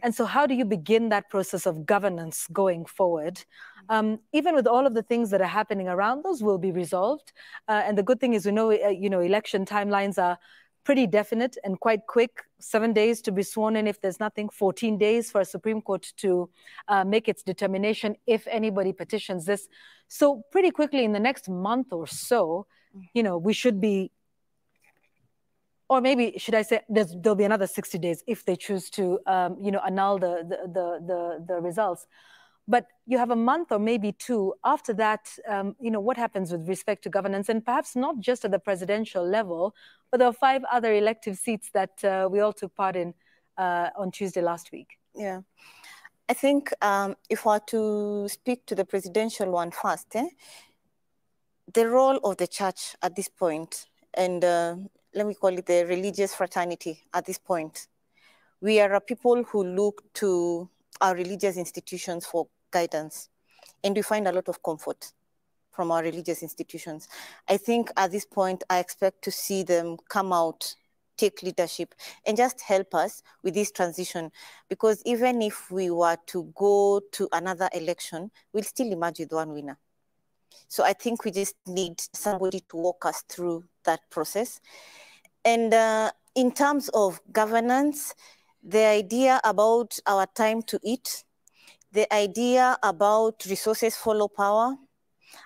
And so how do you begin that process of governance going forward? Even with all of the things that are happening around, those will be resolved. And the good thing is, we know, election timelines are pretty definite and quite quick. 7 days to be sworn in if there's nothing, 14 days for a Supreme Court to make its determination if anybody petitions this. So pretty quickly in the next month or so, we should be, or maybe should I say there'll be another 60 days if they choose to, annul the results. But you have a month or maybe two. After that, what happens with respect to governance, and perhaps not just at the presidential level, but there are 5 other elective seats that we all took part in on Tuesday last week. Yeah, I think if I were to speak to the presidential one first, the role of the church at this point, and let me call it the religious fraternity at this point, we are a people who look to our religious institutions for guidance, and we find a lot of comfort from our religious institutions. I think at this point, I expect to see them come out, take leadership, and just help us with this transition. Because even if we were to go to another election, we'll still emerge with one winner. So I think we just need somebody to walk us through that process. And in terms of governance, the idea about our time to eat, the idea about resources follow power,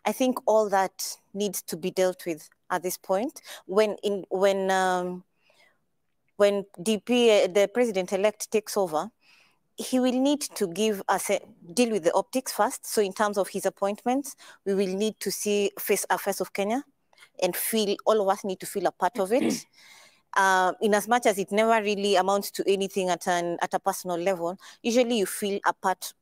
I think all that needs to be dealt with at this point. When DP, the president-elect, takes over, he will need to deal with the optics first. So in terms of his appointments, we will need to see a face of Kenya, and all of us need to feel a part of it. In as much as it never really amounts to anything at a personal level, usually you feel a part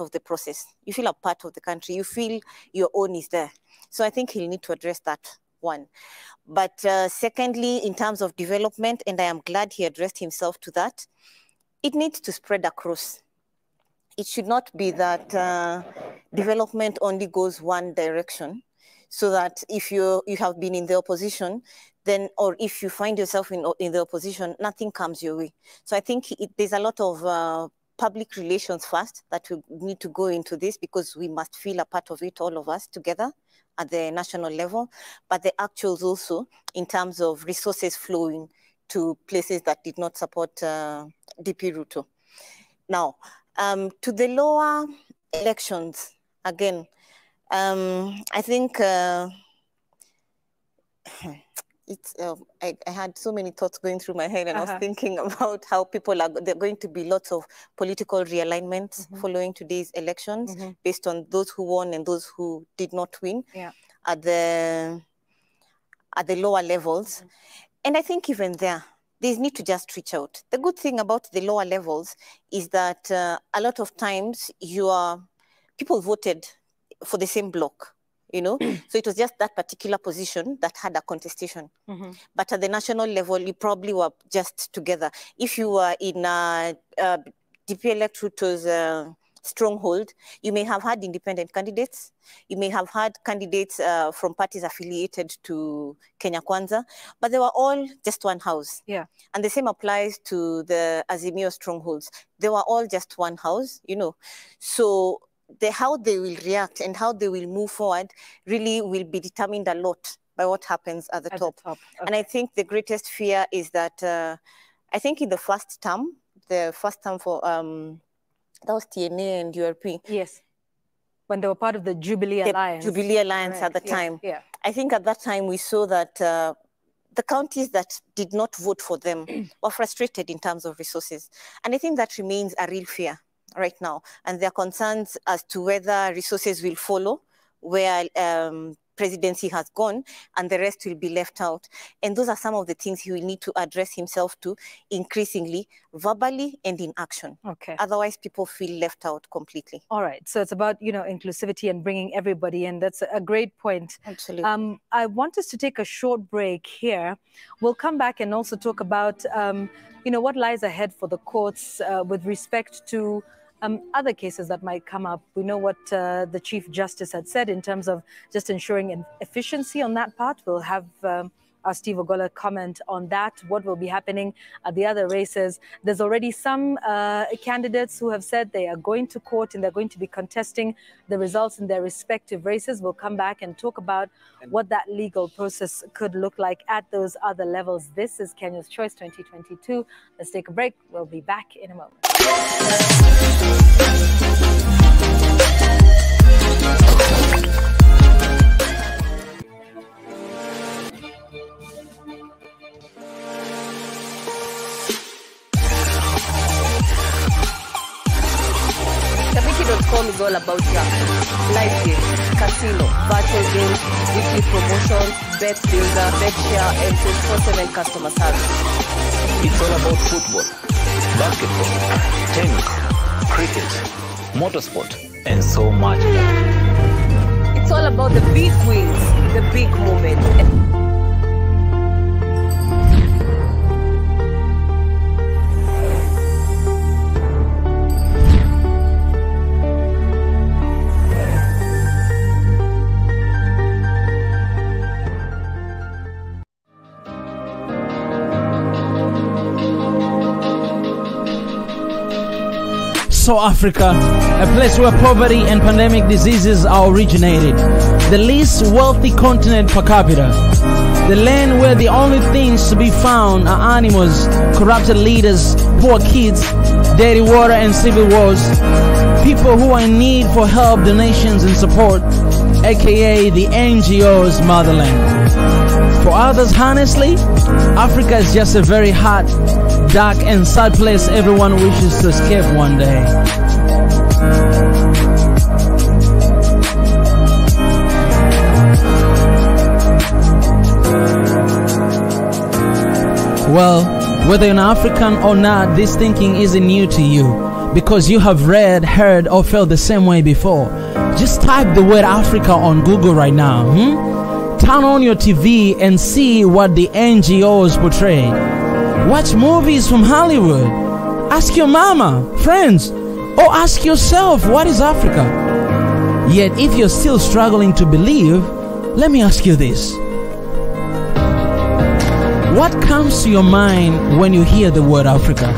of the process. You feel a part of the country. You feel your own is there. So I think he'll need to address that one. But secondly, in terms of development, and I am glad he addressed himself to that, it needs to spread across. It should not be that development only goes one direction, so that if you have been in the opposition, then, or if you find yourself in the opposition, nothing comes your way. So I think there's a lot of public relations first that we need to go into this, because we must feel a part of it, all of us together at the national level, but the actuals also in terms of resources flowing to places that did not support DP RUTO. Now, to the lower elections, again, I think I had so many thoughts going through my head, and I was thinking about how there are going to be lots of political realignments following today's elections based on those who won and those who did not win at the lower levels. And I think even there, they need to just reach out. The good thing about the lower levels is that a lot of times people voted for the same block. You know, so it was just that particular position that had a contestation. But at the national level, you probably were just together. If you were in DP-elect RUTO's stronghold, you may have had independent candidates. You may have had candidates from parties affiliated to Kenya Kwanza, but they were all just one house. Yeah. And the same applies to the Azimio strongholds. They were all just one house, you know. So how they will react and how they will move forward really will be determined a lot by what happens at the top. Okay. And I think the greatest fear is that I think in the first term for that was TNA and URP. Yes. When they were part of the Jubilee Alliance. Jubilee Alliance at the time. Yeah. I think at that time we saw that the counties that did not vote for them were frustrated in terms of resources. And I think that remains a real fear right now. And there are concerns as to whether resources will follow where presidency has gone and the rest will be left out. And those are some of the things he will need to address himself to increasingly, verbally and in action. Okay. Otherwise, people feel left out completely. All right. So it's about, you know, inclusivity and bringing everybody in. That's a great point. Absolutely. I want us to take a short break here. We'll come back and also talk about, you know, what lies ahead for the courts with respect to other cases that might come up. We know what the Chief Justice had said in terms of just ensuring efficiency on that part. We'll have our Steve Ogola comment on that, what will be happening at the other races. There's already some candidates who have said they are going to court and they're going to be contesting the results in their respective races. We'll come back and talk about what that legal process could look like at those other levels. This is Kenya's Choice 2022. Let's take a break. We'll be back in a moment. Tabiki.com is all about live games, casino, virtual games, weekly promotion, bet builder, bet share, and 24/7 customer service. It's all about football, basketball, tennis, cricket, motorsport, and so much more. It's all about the big wins, the big moments. So Africa, a place where poverty and pandemic diseases are originated, the least wealthy continent per capita, the land where the only things to be found are animals, corrupted leaders, poor kids, dirty water and civil wars, people who are in need for help, donations and support, aka the NGO's motherland. For others, honestly, Africa is just a very hot, dark and sad place everyone wishes to escape one day. Well, whether you're an African or not, this thinking isn't new to you because you have read, heard or felt the same way before. Just type the word Africa on Google right now. Turn on your TV and see what the NGOs portray. Watch movies from Hollywood. Ask your mama, friends, or ask yourself, what is Africa? Yet if you're still struggling to believe, let me ask you this. What comes to your mind when you hear the word Africa?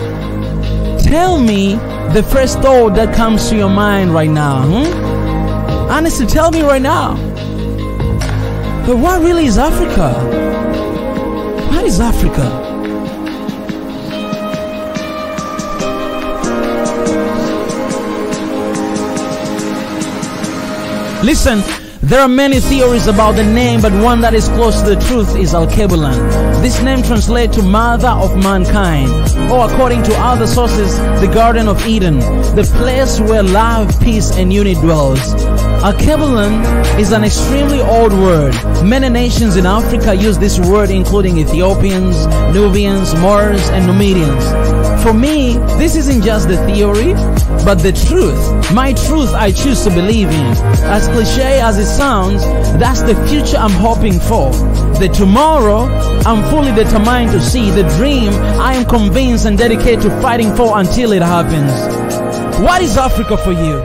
Tell me the first thought that comes to your mind right now? Honestly, tell me right now. But what really is Africa? What is Africa? Listen, there are many theories about the name, but one that is close to the truth is Al-Kebulan. This name translates to Mother of Mankind, or according to other sources, the Garden of Eden, the place where love, peace, and unity dwells. Al-Kebulan is an extremely old word. Many nations in Africa use this word, including Ethiopians, Nubians, Moors, and Numidians. For me, this isn't just the theory, but the truth. My truth I choose to believe in. As cliche as it sounds, that's the future I'm hoping for. The tomorrow I'm fully determined to see. The dream I am convinced and dedicated to fighting for until it happens. What is Africa for you?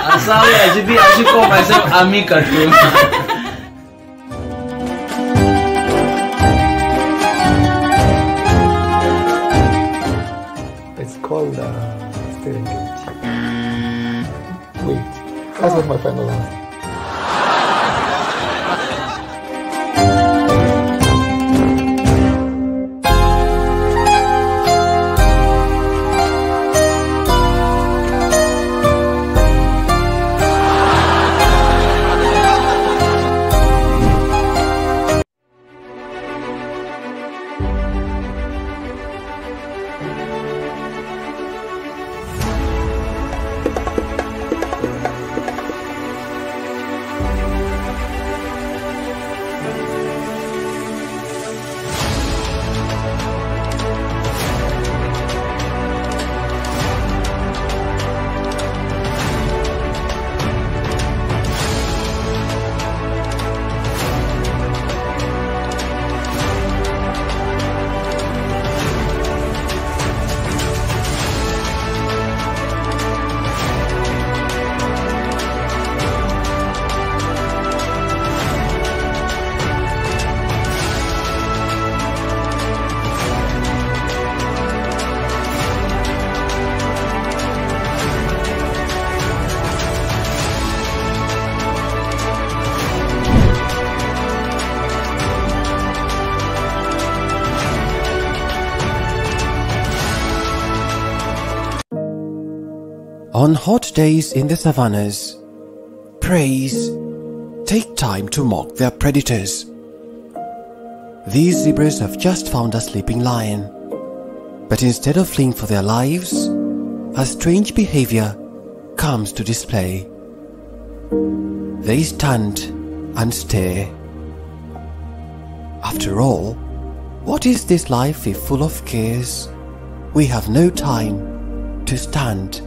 Asali Ajidi, I should call myself Amika too. It's called steering gauge. Wait, that's not my final answer. On hot days in the savannas, preys take time to mock their predators. These zebras have just found a sleeping lion, but instead of fleeing for their lives, a strange behavior comes to display. They stand and stare. After all, what is this life if full of cares? We have no time to stand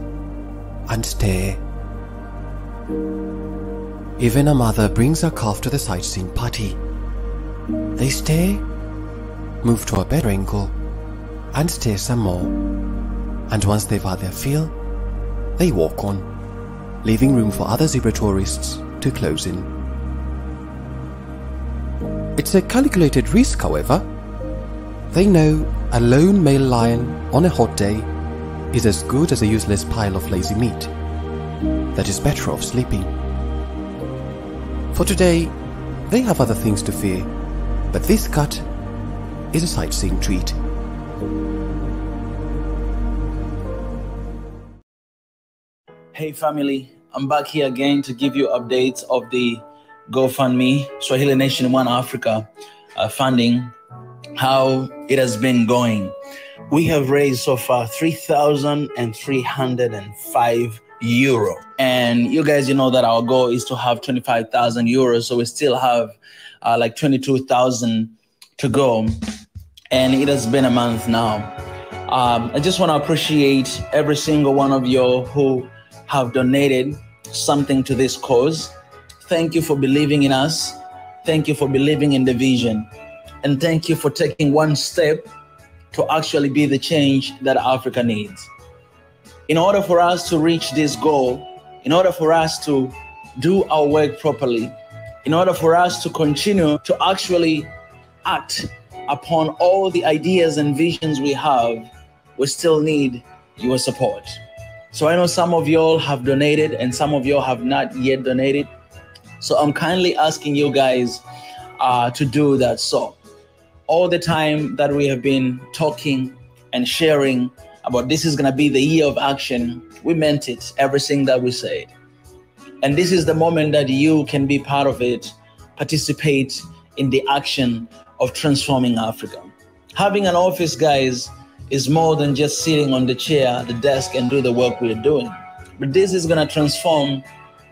and stare. Even a mother brings her calf to the sightseeing party. They stare, move to a better angle, and stare some more. And once they've had their fill, they walk on, leaving room for other zebra tourists to close in. It's a calculated risk, however. They know a lone male lion on a hot day is as good as a useless pile of lazy meat that is better off sleeping. For today, they have other things to fear, but this cut is a sightseeing treat. Hey family, I'm back here again to give you updates of the GoFundMe Swahili Nation One Africa funding, how it has been going. We have raised so far 3,305 euro. And you guys, you know that our goal is to have 25,000 euros. So we still have like 22,000 to go. And it has been a month now. I just want to appreciate every single one of you who have donated something to this cause. Thank you for believing in us. Thank you for believing in the vision. And thank you for taking one step to actually be the change that Africa needs. In order for us to reach this goal, in order for us to do our work properly, in order for us to continue to actually act upon all the ideas and visions we have, we still need your support. So I know some of y'all have donated and some of y'all have not yet donated. So I'm kindly asking you guys to do that. So all the time that we have been talking and sharing about this is going to be the year of action, we meant it, everything that we said. And this is the moment that you can be part of it, participate in the action of transforming Africa. Having an office, guys, is more than just sitting on the chair, the desk, and do the work we're doing. But this is going to transform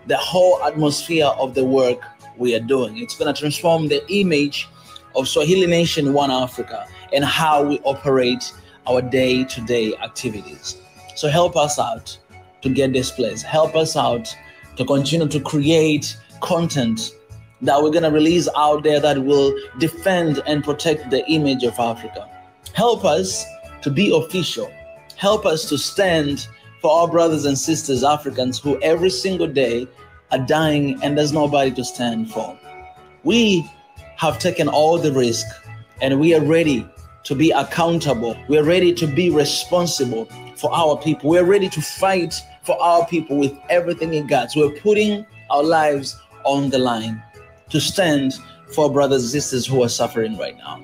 the whole atmosphere of the work we are doing. It's going to transform the image of Swahili Nation One Africa and how we operate our day-to-day activities. So help us out to get this place. Help us out to continue to create content that we're going to release out there that will defend and protect the image of Africa. Help us to be official. Help us to stand for our brothers and sisters, Africans, who every single day are dying and there's nobody to stand for. We have taken all the risk and we are ready to be accountable. We're ready to be responsible for our people. We're ready to fight for our people with everything in God. We're putting our lives on the line to stand for brothers and sisters who are suffering right now.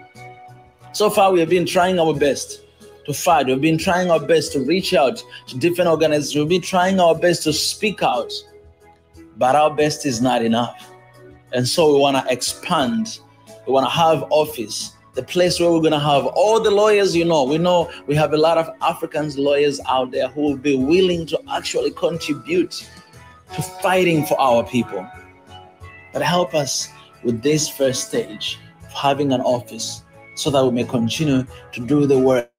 So far, we have been trying our best to fight. We've been trying our best to reach out to different organizations. We've been trying our best to speak out, but our best is not enough. And so we want to expand. We want to have office, the place where we're going to have all the lawyers, we know we have a lot of African lawyers out there who will be willing to actually contribute to fighting for our people. But help us with this first stage of having an office so that we may continue to do the work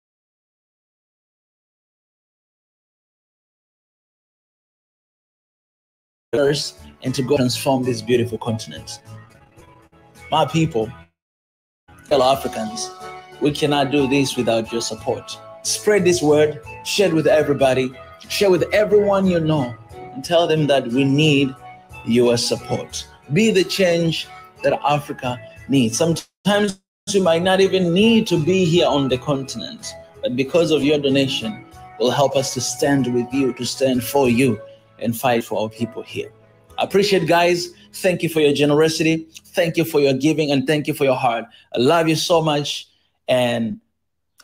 and to go transform this beautiful continent. My people, fellow Africans, we cannot do this without your support. Spread this word, share it with everybody, share with everyone you know, and tell them that we need your support. Be the change that Africa needs. Sometimes you might not even need to be here on the continent, but because of your donation, will help us to stand with you, to stand for you, and fight for our people here. I appreciate, guys. Thank you for your generosity. Thank you for your giving, and thank you for your heart. I love you so much, and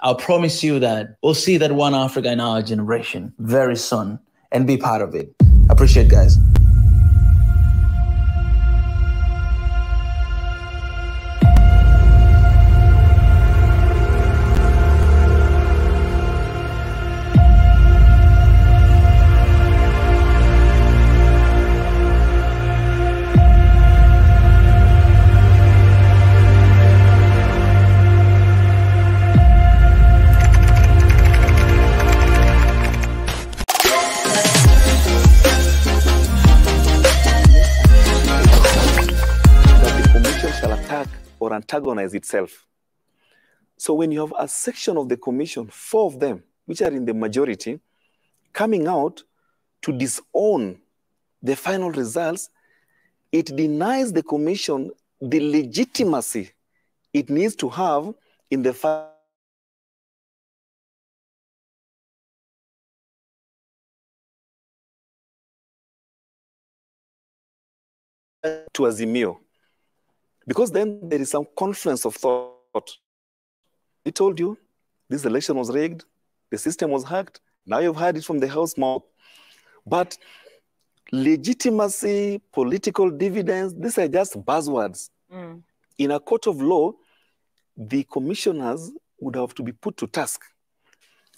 I'll promise you that we'll see that one Africa in our generation very soon and be part of it. I appreciate, guys. Antagonize itself. So when you have a section of the commission, 4 of them, which are in the majority, coming out to disown the final results, it denies the commission the legitimacy it needs to have in the to Azimio. Because then there is some confluence of thought. He told you this election was rigged, the system was hacked. Now you've heard it from the House mouth. But legitimacy, political dividends, these are just buzzwords. In a court of law, the commissioners would have to be put to task.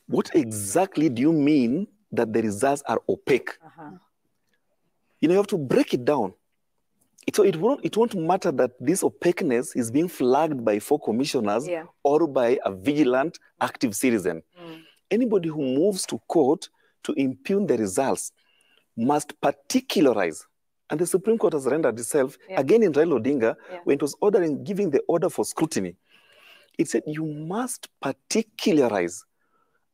What exactly do you mean that the results are opaque? You know, you have to break it down. It won't matter that this opaqueness is being flagged by 4 commissioners or by a vigilant, active citizen. Anybody who moves to court to impugn the results must particularize. And the Supreme Court has rendered itself, again in Raila Odinga, when it was giving the order for scrutiny, it said you must particularize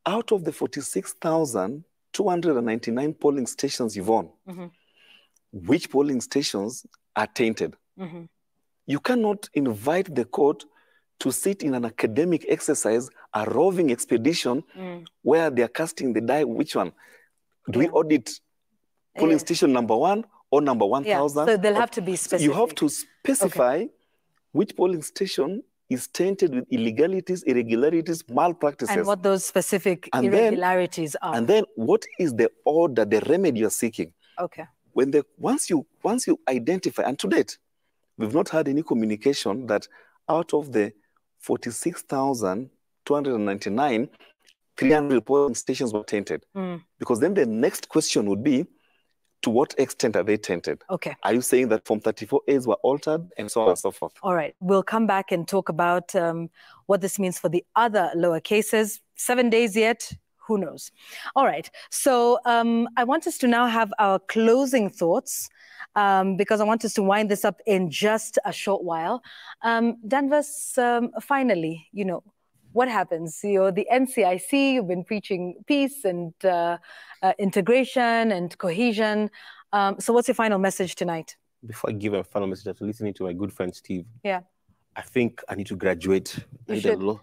out of the 46,299 polling stations, Yvonne, which polling stations are tainted. You cannot invite the court to sit in an academic exercise, a roving expedition, where they are casting the die. Which one? Do we audit polling station number 1 or number 1,000? So they'll have to be specific. You have to specify which polling station is tainted with illegalities, irregularities, malpractices. And what those specific irregularities are. And then what is the order, the remedy you're seeking? Okay. Once you identify, and to date, we've not had any communication that out of the 46,299, 300 polling stations were tainted. Because then the next question would be, to what extent are they tainted? Okay. Are you saying that Form 34As were altered and so on and so forth? All right. We'll come back and talk about what this means for the other lower cases. 7 days yet. Who knows? All right. So I want us to now have our closing thoughts because I want us to wind this up in just a short while. Danvas, finally, you know, what happens? You're the NCIC, you've been preaching peace and integration and cohesion. So what's your final message tonight? Before I give a final message, after listening to my good friend Steve, yeah, I think I need to graduate. You should. Law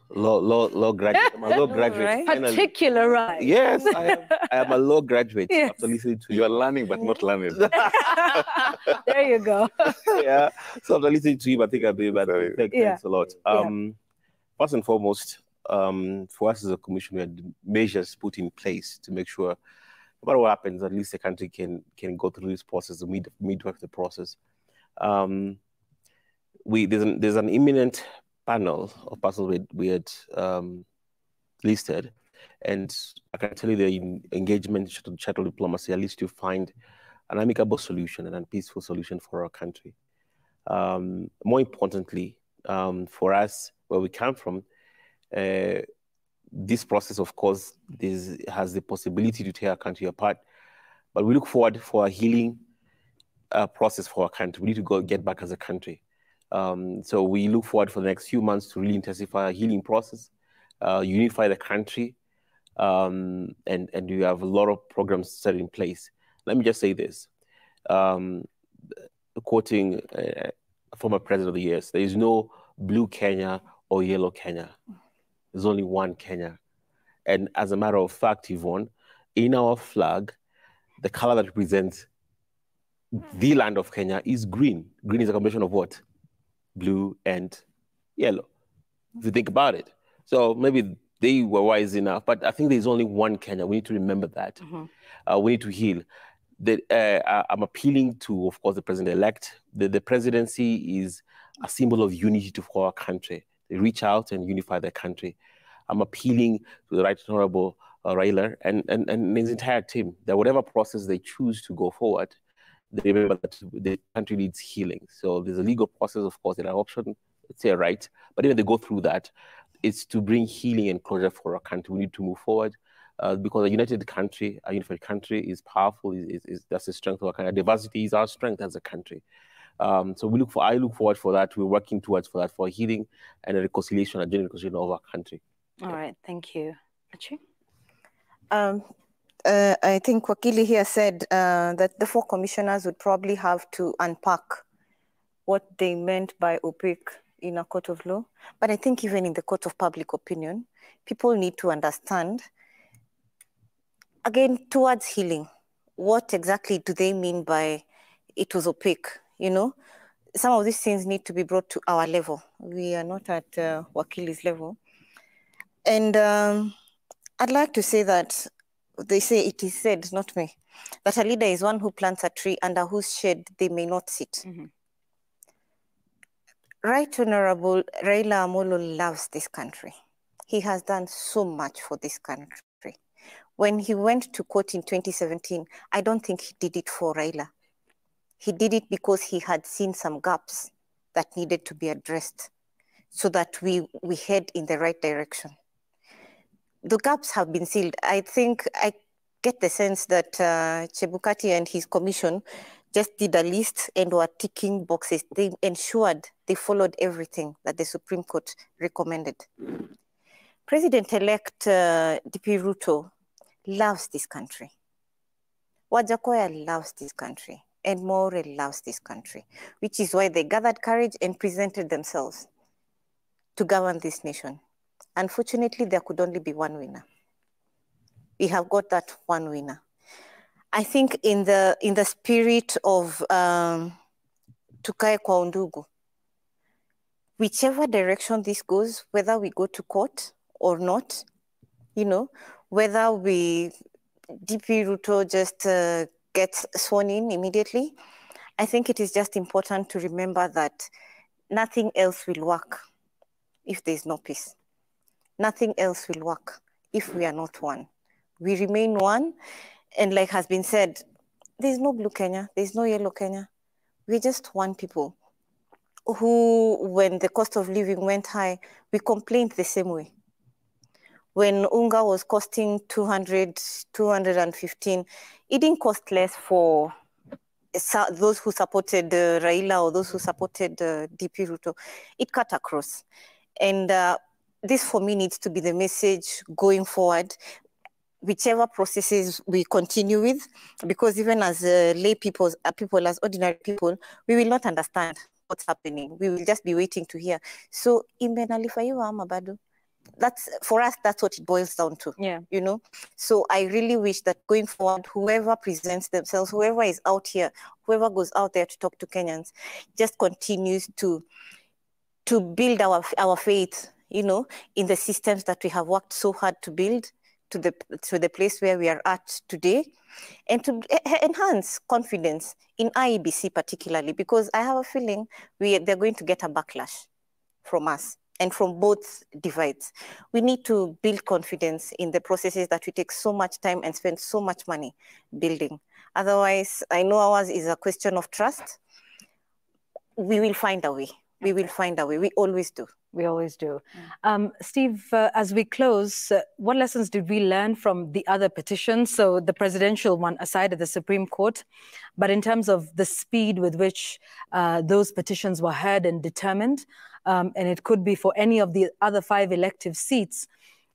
graduate. I'm a law graduate. Right. Particularize. Yes, I am a law graduate. Yes. After listening to you are learning but not learning. There you go. Yeah. So after listening to him, I think I'll be able to thanks a lot. First and foremost, for us as a commission, we had measures put in place to make sure no matter what happens, at least the country can go through this process, midway the process. There's an imminent panel of persons we had listed, and I can tell you the engagement shuttle diplomacy, at least to find an amicable solution and a peaceful solution for our country. More importantly, for us, where we come from, this process, of course, has the possibility to tear our country apart, but we look forward for a healing process for our country. We need to get back as a country. So we look forward for the next few months to really intensify our healing process, unify the country, and we have a lot of programs set in place. Let me just say this, quoting a former president of the US, there is no blue Kenya or yellow Kenya. There's only one Kenya. And as a matter of fact, Yvonne, in our flag, the color that represents the land of Kenya is green. Green is a combination of what? Blue and yellow, if you think about it. So maybe they were wise enough, but I think there's only one Kenya. We need to remember that. We need to heal. I'm appealing to, of course, the president-elect. The presidency is a symbol of unity for our country. They reach out and unify the country. I'm appealing to the Right Honorable Raila and his entire team that whatever process they choose to go forward, they remember that the country needs healing. So there's a legal process, of course, that are option, it's a right. But even they go through that, it's to bring healing and closure for our country. We need to move forward because a united country, a unified country is powerful. That's the strength of our country. Diversity is our strength as a country. So I look forward for that. We're working towards for healing and a reconciliation, a genuine reconciliation of our country. All right, thank you. Achi? I think Wakili here said that the 4 commissioners would probably have to unpack what they meant by opaque in a court of law. But I think even in the court of public opinion, people need to understand, again, towards healing, what exactly do they mean by it was opaque? some of these things need to be brought to our level. We are not at Wakili's level. And I'd like to say that they say, it is said, not me, that a leader is one who plants a tree under whose shade they may not sit. Right Honorable Raila Amolo loves this country. He has done so much for this country. When he went to court in 2017, I don't think he did it for Raila. He did it because he had seen some gaps that needed to be addressed so that we head in the right direction. The gaps have been sealed. I think I get the sense that Chebukati and his commission just did a list and were ticking boxes. They ensured they followed everything that the Supreme Court recommended. President-elect DP RUTO loves this country. Wajakoya loves this country. And More loves this country, which is why they gathered courage and presented themselves to govern this nation. Unfortunately, there could only be one winner. We have got that one winner. I think in the spirit of tukae kwa undugu, whichever direction this goes, whether we go to court or not, whether DP RUTO just gets sworn in immediately, I think it is just important to remember that nothing else will work if there's no peace. Nothing else will work if we are not one. We remain one, and like has been said, there's no blue Kenya, there's no yellow Kenya. We're just one people who, when the cost of living went high, we complained the same way. When Unga was costing 200, 215, it didn't cost less for those who supported Raila or those who supported DP RUTO. It cut across. And this for me needs to be the message going forward, whichever processes we continue with, because even as lay people, as ordinary people, we will not understand what's happening. We will just be waiting to hear. So, that's, for us, that's what it boils down to, So I really wish that going forward, whoever presents themselves, whoever is out here, whoever goes out there to talk to Kenyans, just continues to build our faith, in the systems that we have worked so hard to build to the place where we are at today, and to enhance confidence in IEBC particularly, because I have a feeling they're going to get a backlash from us and from both divides. We need to build confidence in the processes that we take so much time and spend so much money building. Otherwise, I know ours is a question of trust. We will find a way. We will find a way. We always do. We always do. Steve, as we close, what lessons did we learn from the other petitions? So the presidential one aside at the Supreme Court, but in terms of the speed with which those petitions were heard and determined, and it could be for any of the other 5 elective seats.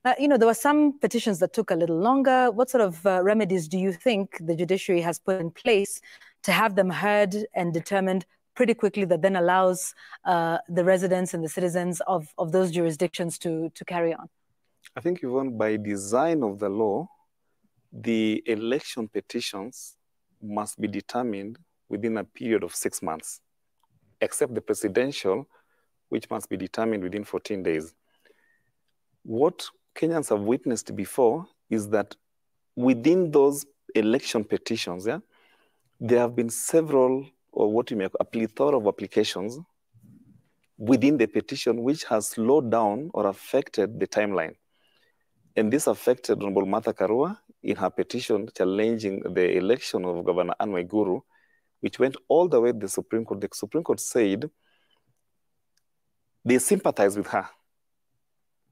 There were some petitions that took a little longer. What sort of remedies do you think the judiciary has put in place to have them heard and determined pretty quickly, that then allows the residents and the citizens of those jurisdictions to carry on? I think, Yvonne, by design of the law, the election petitions must be determined within a period of 6 months, except the presidential, which must be determined within 14 days. What Kenyans have witnessed before is that within those election petitions, there have been several, or what you may call a plethora of applications within the petition, which has slowed down or affected the timeline. And this affected Honorable Martha Karua in her petition challenging the election of Governor Anne Waiguru, which went all the way to the Supreme Court. The Supreme Court said they sympathize with her,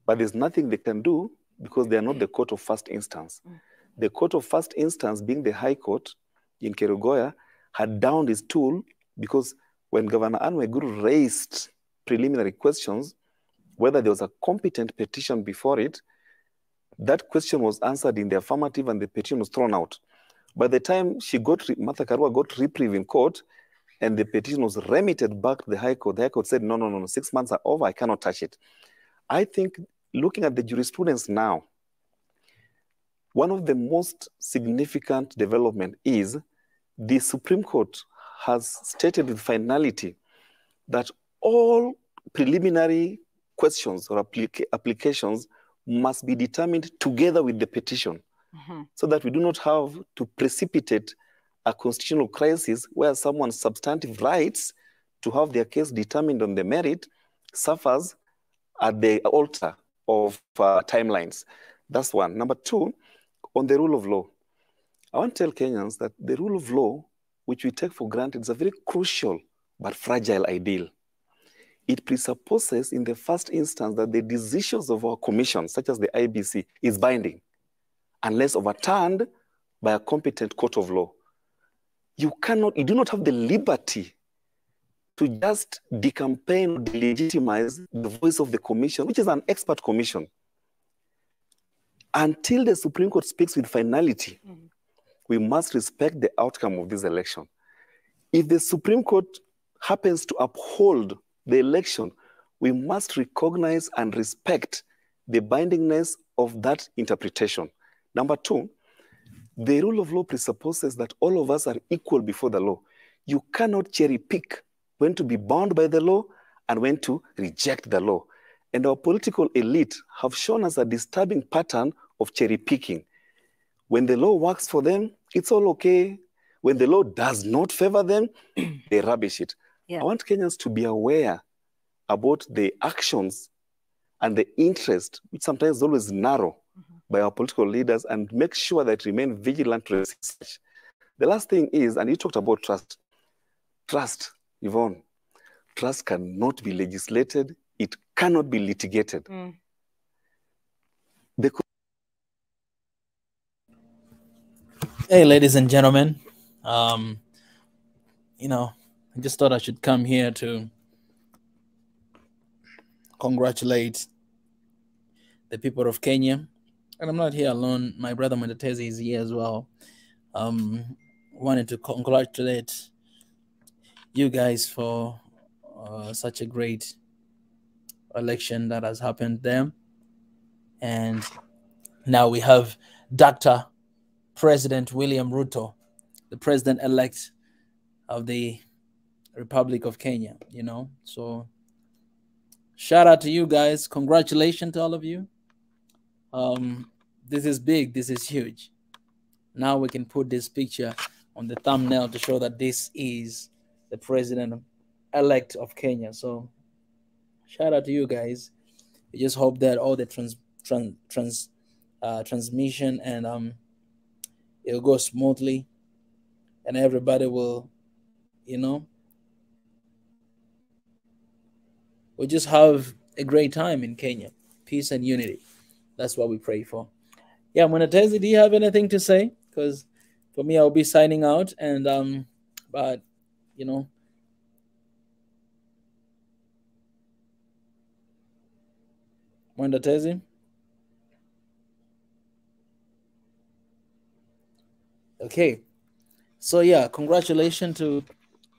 but there's nothing they can do because they are not the court of first instance. The court of first instance, being the High Court in Kerugoya, had downed his tool because when Governor Anne Waiguru raised preliminary questions, whether there was a competent petition before it, that question was answered in the affirmative and the petition was thrown out. By the time Martha Karua got reprieve in court and the petition was remitted back to the High Court said, no, 6 months are over, I cannot touch it. I think looking at the jurisprudence now, one of the most significant development is the Supreme Court has stated with finality that all preliminary questions or applications must be determined together with the petition, so that we do not have to precipitate a constitutional crisis where someone's substantive rights to have their case determined on the merit suffers at the altar of timelines. That's one. Number two, on the rule of law. I want to tell Kenyans that the rule of law, which we take for granted, is a very crucial but fragile ideal. It presupposes in the first instance that the decisions of our commission, such as the IBC, is binding, unless overturned by a competent court of law. You do not have the liberty to just decampaign or delegitimize the voice of the commission, which is an expert commission. Until the Supreme Court speaks with finality, we must respect the outcome of this election. If the Supreme Court happens to uphold the election, we must recognize and respect the bindingness of that interpretation. Number two, the rule of law presupposes that all of us are equal before the law. You cannot cherry pick when to be bound by the law and when to reject the law. And our political elite have shown us a disturbing pattern of cherry picking. When the law works for them, it's all okay. When the law does not favor them, they rubbish it. I want Kenyans to be aware about the actions and the interest, which sometimes is always narrow, by our political leaders, and make sure that remain vigilant to resist. The last thing is, and you talked about trust. Trust, Yvonne, trust cannot be legislated. It cannot be litigated. Hey, ladies and gentlemen, you know, I just thought I should come here to congratulate the people of Kenya. And I'm not here alone. My brother Mwendatezi is here as well. Wanted to congratulate you guys for such a great election that has happened there. And now we have Dr. President William Ruto, the president-elect of the Republic of Kenya, you know. So shout out to you guys. Congratulations to all of you. This is big. This is huge. Now we can put this picture on the thumbnail to show that this is the president-elect of Kenya. So shout out to you guys. We just hope that all the transmission and it'll go smoothly and everybody will, you know, we'll just have a great time in Kenya. Peace and unity. That's what we pray for. Yeah, Mwendatezi, do you have anything to say? Because for me, I'll be signing out, and but you know, Mwendatezi. Okay, so yeah, congratulations to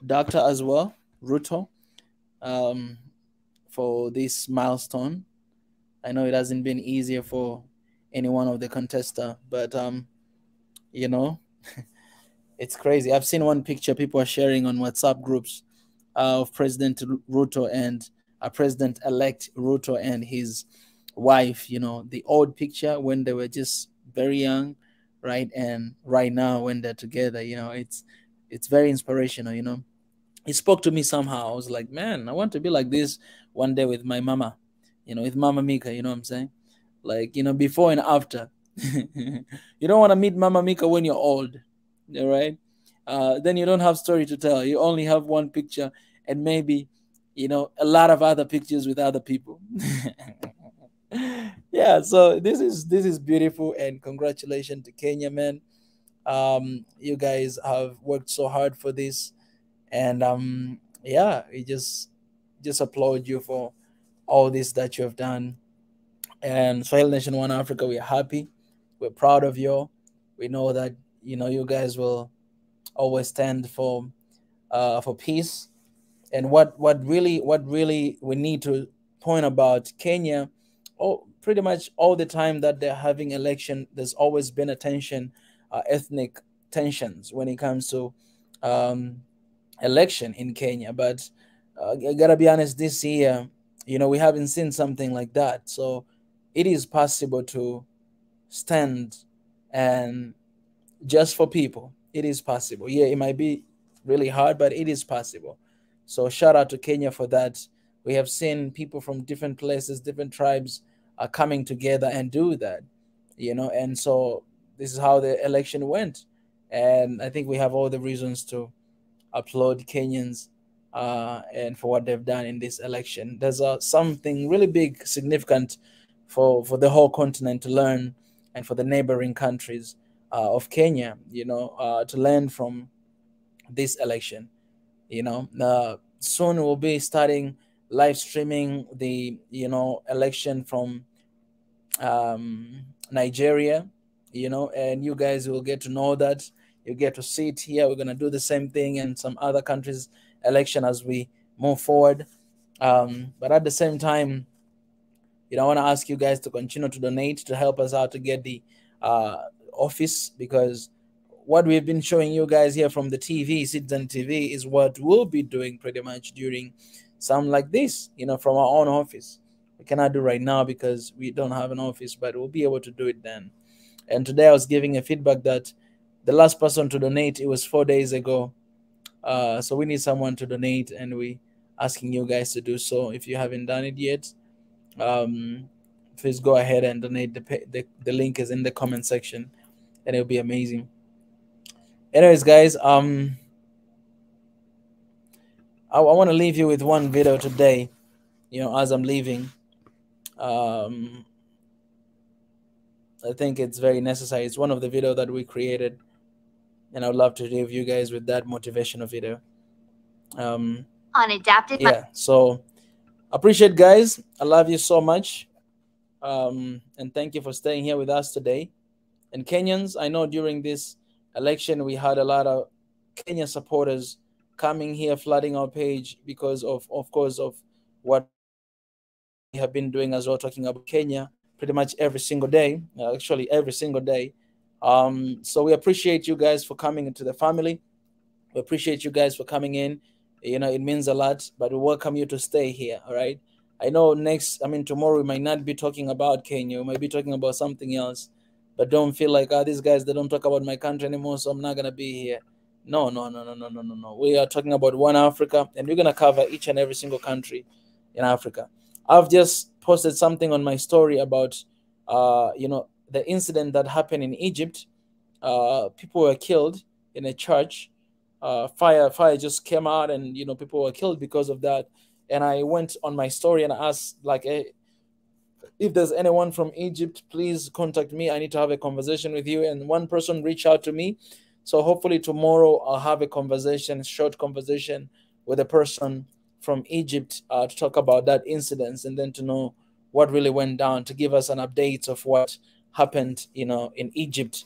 Doctor as well, Ruto, for this milestone. I know it hasn't been easier for any one of the contestants, but you know, it's crazy. I've seen one picture people are sharing on WhatsApp groups of President Ruto and President-elect Ruto and his wife. You know, the old picture when they were just very young, right? And right now when they're together, you know, it's very inspirational. You know, it spoke to me somehow. I was like, man, I want to be like this one day with my mama. You know, with Mama Mika, you know what I'm saying? Like, you know, before and after. You don't want to meet Mama Mika when you're old, all right? Then you don't have story to tell. You only have one picture and maybe, you know, a lot of other pictures with other people. Yeah, so this is beautiful, and congratulations to Kenya, man. You guys have worked so hard for this, and yeah, we just applaud you for all this that you have done. And Swahili Nation One Africa, we're happy, we're proud of you. We know that, you know, you guys will always stand for peace. And what really we need to point about Kenya, pretty much all the time that they're having election, there's always been a tension, ethnic tensions when it comes to election in Kenya. But I gotta be honest, this year, you know, we haven't seen something like that. So it is possible to stand and just for people. It is possible. Yeah, it might be really hard, but it is possible. So shout out to Kenya for that. We have seen people from different places, different tribes are coming together and do that, you know. And so this is how the election went. And I think we have all the reasons to applaud Kenyans and for what they've done in this election. There's something really big, significant for the whole continent to learn, and for the neighboring countries of Kenya, you know, to learn from this election. You know, soon we'll be starting live streaming the, you know, election from Nigeria, you know, and you guys will get to know that. You get to see it here. We're going to do the same thing in some other countries' election as we move forward. But at the same time, you know, I want to ask you guys to continue to donate to help us out to get the office, because what we've been showing you guys here from the TV, Citizen TV, is what we'll be doing pretty much during something like this, you know, from our own office. We cannot do right now because we don't have an office, but we'll be able to do it then. And today I was giving a feedback that the last person to donate, it was 4 days ago. So we need someone to donate, and we asking you guys to do so. If you haven't done it yet, please go ahead and donate. The link is in the comment section, and it'll be amazing. Anyways, guys, I want to leave you with one video today, you know, as I'm leaving. I think it's very necessary. It's one of the videos that we created, and I would love to leave you guys with that motivational video. On adapted. Yeah, so appreciate, guys. I love you so much. And thank you for staying here with us today. And Kenyans, I know during this election we had a lot of Kenya supporters coming here, flooding our page because of course, of what we have been doing as well, talking about Kenya pretty much every single day, actually every single day. So we appreciate you guys for coming into the family. We appreciate you guys for coming in. You know, it means a lot, but we welcome you to stay here. All right. I know tomorrow we might not be talking about Kenya. We might be talking about something else, but don't feel like, these guys, they don't talk about my country anymore, so I'm not going to be here. No. We are talking about one Africa, and we're going to cover each and every single country in Africa. I've just posted something on my story about, you know, the incident that happened in Egypt. People were killed in a church. Fire just came out, and, you know, people were killed because of that. And I went on my story and I asked, like, hey, if there's anyone from Egypt, please contact me. I need to have a conversation with you. And one person reached out to me. So hopefully tomorrow I'll have a conversation, short conversation with a person from Egypt to talk about that incident, and then to know what really went down, to give us an update of what happened, you know, in Egypt.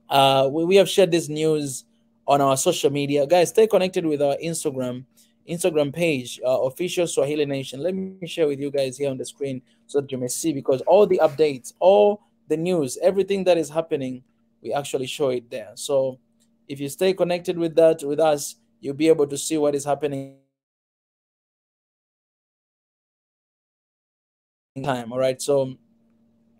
We have shared this news on our social media. Guys, stay connected with our Instagram page, Official Swahili Nation. Let me share with you guys here on the screen so that you may see, because all the updates, all the news, everything that is happening, we actually show it there. So if you stay connected with that, with us, you'll be able to see what is happening in time. All right. So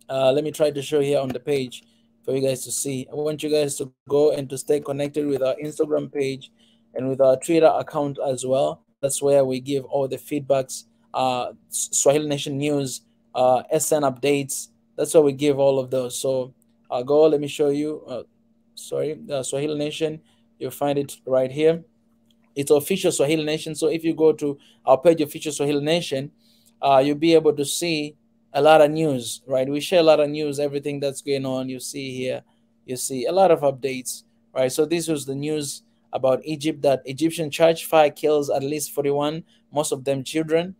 let me try to show here on the page for you guys to see. I want you guys to go and to stay connected with our Instagram page and with our Twitter account as well. That's where we give all the feedbacks, Swahili Nation news, SN updates. That's where we give all of those. So go, let me show you. Swahili Nation, you'll find it right here. It's Official Swahili Nation. So if you go to our page, Official Swahili Nation, you'll be able to see a lot of news, right? We share a lot of news, everything that's going on. You see here, you see a lot of updates, right? So this was the news about Egypt, that Egyptian church fire kills at least 41, most of them children.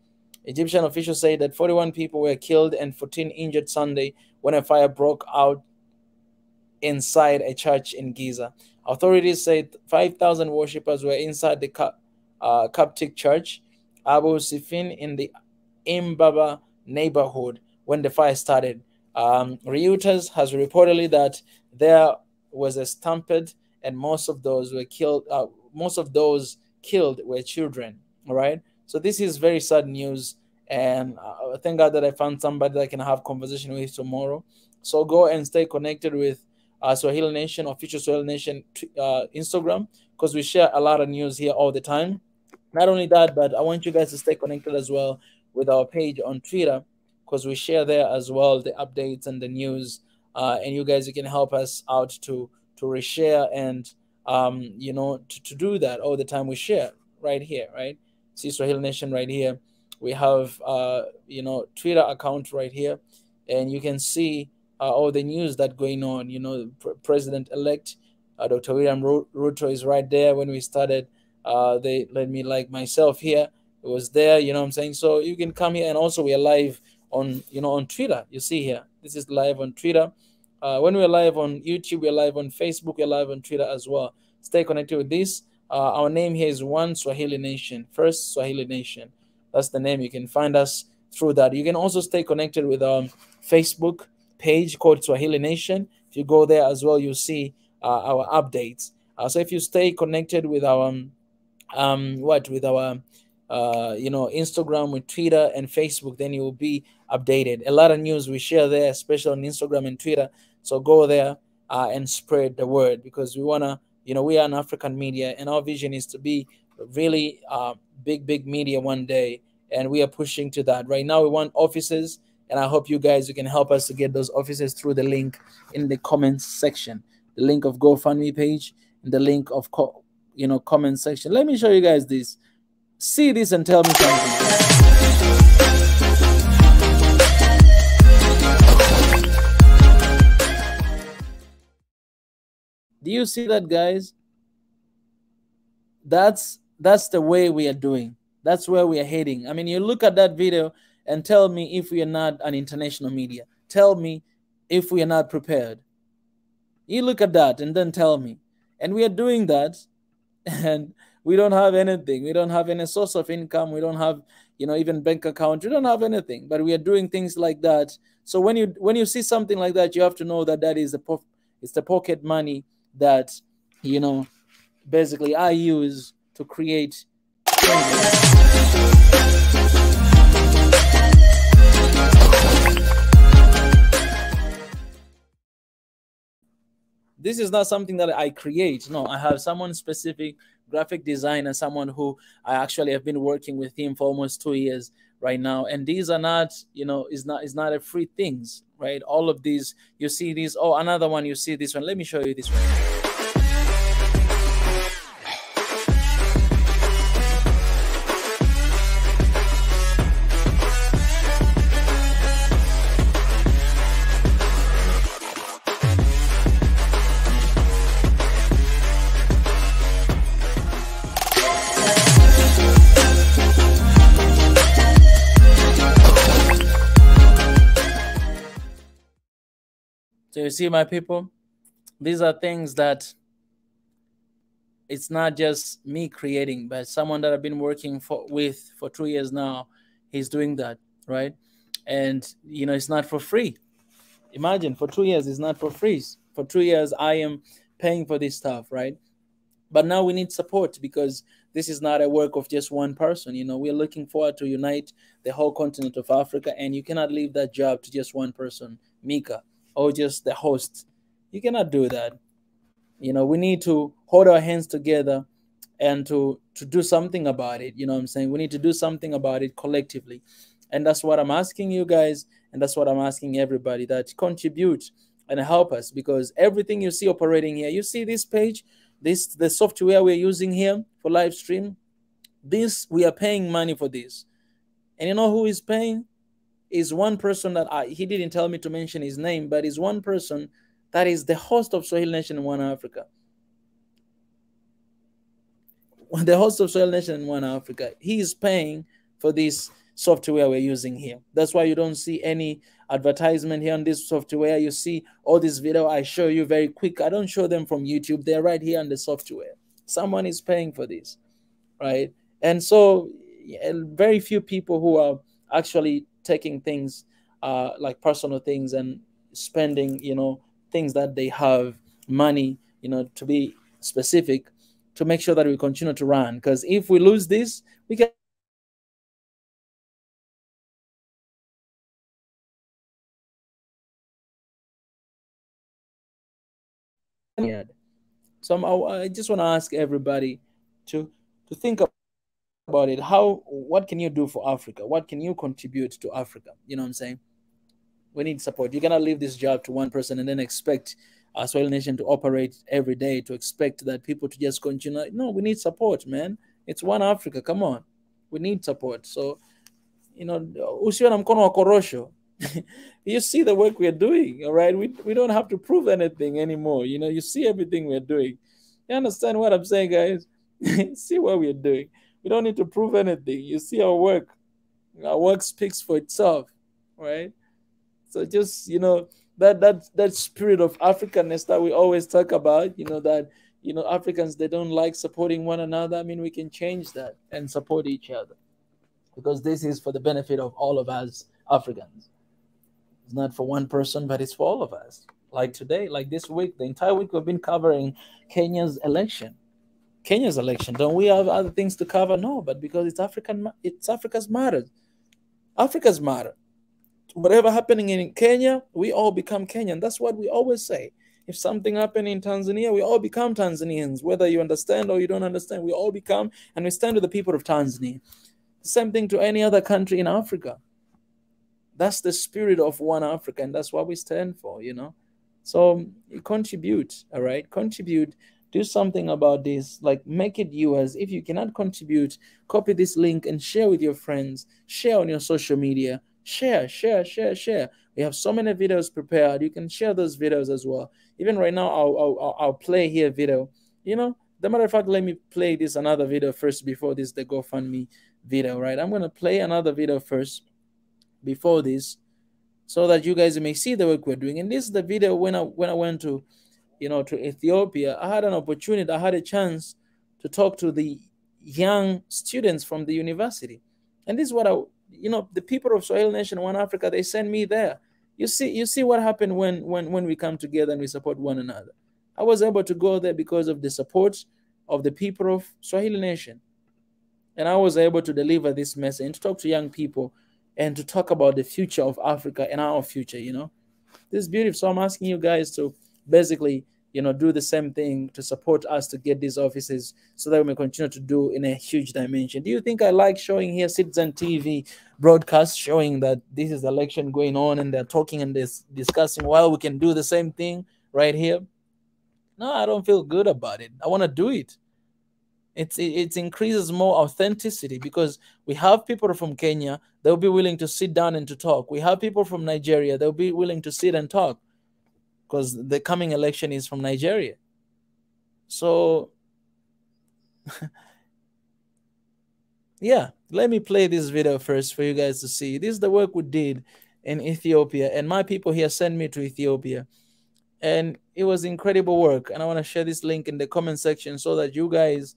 Egyptian officials say that 41 people were killed and 14 injured Sunday when a fire broke out inside a church in Giza. Authorities say 5,000 worshippers were inside the Coptic church, Abu Sifin, in the Imbaba neighborhood when the fire started. Reuters has reportedly that there was a stampede, and most of those killed were children. All right. So this is very sad news. And thank God that I found somebody that I can have conversation with tomorrow. So go and stay connected with Swahili Nation, Official Swahili Nation Instagram, because we share a lot of news here all the time. Not only that, but I want you guys to stay connected as well with our page on Twitter, because we share there as well the updates and the news. And you guys, you can help us out to reshare and you know, to do that all the time. We share right here, right? See Swahili Nation right here. We have you know, Twitter account right here, and you can see all the news that going on. You know, President-elect Dr. William Ruto is right there. When we started, they let me like myself here. It was there, you know what I'm saying? So you can come here, and also we are live on, you know, on Twitter. You see here, this is live on Twitter. When we're live on YouTube, we're live on Facebook, we're live on Twitter as well. Stay connected with this. Our name here is One Swahili Nation, First Swahili Nation. That's the name. You can find us through that. You can also stay connected with our Facebook page called Swahili Nation. If you go there as well, you'll see our updates. So if you stay connected with our you know, Instagram, with Twitter and Facebook, then you will be updated. A lot of news we share there, especially on Instagram and Twitter. So go there and spread the word, because we want to, you know, we are an African media, and our vision is to be really big media one day, and we are pushing to that. Right now we want offices, and I hope you guys, you can help us to get those offices through the link in the comments section, the link of GoFundMe page, and the link of you know, comment section. Let me show you guys this. See this and tell me something. Do you see that, guys? That's the way we are doing. That's where we are heading. I mean, you look at that video and tell me if we are not an international media. Tell me if we are not prepared. You look at that and then tell me. And we are doing that, and we don't have anything. We don't have any source of income. We don't have, you know, even bank account. We don't have anything, but we are doing things like that. So when you see something like that, you have to know that that is it's the pocket money that, you know, basically I use to create This is not something that I create. No, I have someone specific, graphic designer, someone who I actually have been working with him for almost 2 years right now. And these are not, you know, it's not a free things, right? All of these, you see these. Oh, another one, you see this one. Let me show you this one. So you see, my people, these are things that it's not just me creating, but someone that I've been working with for 2 years now, he's doing that, right? And, you know, it's not for free. Imagine, for 2 years, it's not for free. For 2 years, I am paying for this stuff, right? But now we need support, because this is not a work of just one person. You know, we're looking forward to unite the whole continent of Africa, and you cannot leave that job to just one person, Mika, or just the host. You cannot do that. You know, we need to hold our hands together and to do something about it. You know what I'm saying? We need to do something about it collectively. And that's what I'm asking you guys, and that's what I'm asking everybody, that contribute and help us, because everything you see operating here, you see this page, the software we're using here for live stream, this, we are paying money for this. And you know who is paying? Is one person that he didn't tell me to mention his name, but is one person that is the host of Swahili Nation in One Africa. The host of Swahili Nation in One Africa, he is paying for this software we're using here. That's why you don't see any advertisement here on this software. You see all this video I show you very quick. I don't show them from YouTube. They're right here on the software. Someone is paying for this, right? And so very few people who are actually taking things like personal things and spending, you know, things that they have, money, you know, to be specific, to make sure that we continue to run. Because if we lose this, we can. So I just want to ask everybody to think about it. What can you do for Africa? What can you contribute to Africa? You know what I'm saying? We need support. You cannot leave this job to one person and then expect our Soil Nation to operate every day, to expect that people to just continue. No, we need support, man. It's one Africa. Come on. We need support. So, you know, usiwe na mkono wa korosho. You see the work we're doing, all right? We don't have to prove anything anymore. You know, you see everything we're doing. You understand what I'm saying, guys? See what we're doing. We don't need to prove anything. You see our work. Our work speaks for itself, right? So just, you know, that spirit of Africanness that we always talk about, you know, that, you know, Africans, they don't like supporting one another. I mean, we can change that and support each other, because this is for the benefit of all of us Africans. It's not for one person, but it's for all of us. Like today, like this week, the entire week we've been covering Kenya's election. Kenya's election. Don't we have other things to cover? No, but because it's Africa's matter. Africa's matter. Whatever happening in Kenya, we all become Kenyan. That's what we always say. If something happened in Tanzania, we all become Tanzanians. Whether you understand or you don't understand, we all become, and we stand with the people of Tanzania. Same thing to any other country in Africa. That's the spirit of one Africa, and that's what we stand for, you know. So contribute, all right? Contribute. Do something about this. Like, make it yours. If you cannot contribute, copy this link and share with your friends. Share on your social media. Share. We have so many videos prepared. You can share those videos as well. Even right now, I'll play here video. You know, the matter of fact, let me play this another video first before this, the GoFundMe video, right? I'm going to play another video first before this, so that you guys may see the work we're doing. And this is the video when I went to, you know, to Ethiopia. I had an opportunity, I had a chance to talk to the young students from the university. And this is what you know, the people of Soil Nation, One Africa, they send me there. You see what happened when we come together and we support one another. I was able to go there because of the support of the people of Swahili Nation. And I was able to deliver this message and to talk to young people and to talk about the future of Africa and our future, you know. This is beautiful. So I'm asking you guys to basically, you know, do the same thing to support us to get these offices so that we may continue to do in a huge dimension. Do you think I like showing here Citizen TV broadcast showing that this is election going on and they're talking and discussing while we can do the same thing right here? No, I don't feel good about it. I want to do it. It increases more authenticity, because we have people from Kenya, they'll be willing to sit down and to talk. We have people from Nigeria, they'll be willing to sit and talk, because the coming election is from Nigeria. So, yeah, let me play this video first for you guys to see. This is the work we did in Ethiopia, and my people here sent me to Ethiopia. And it was incredible work. And I want to share this link in the comment section so that you guys,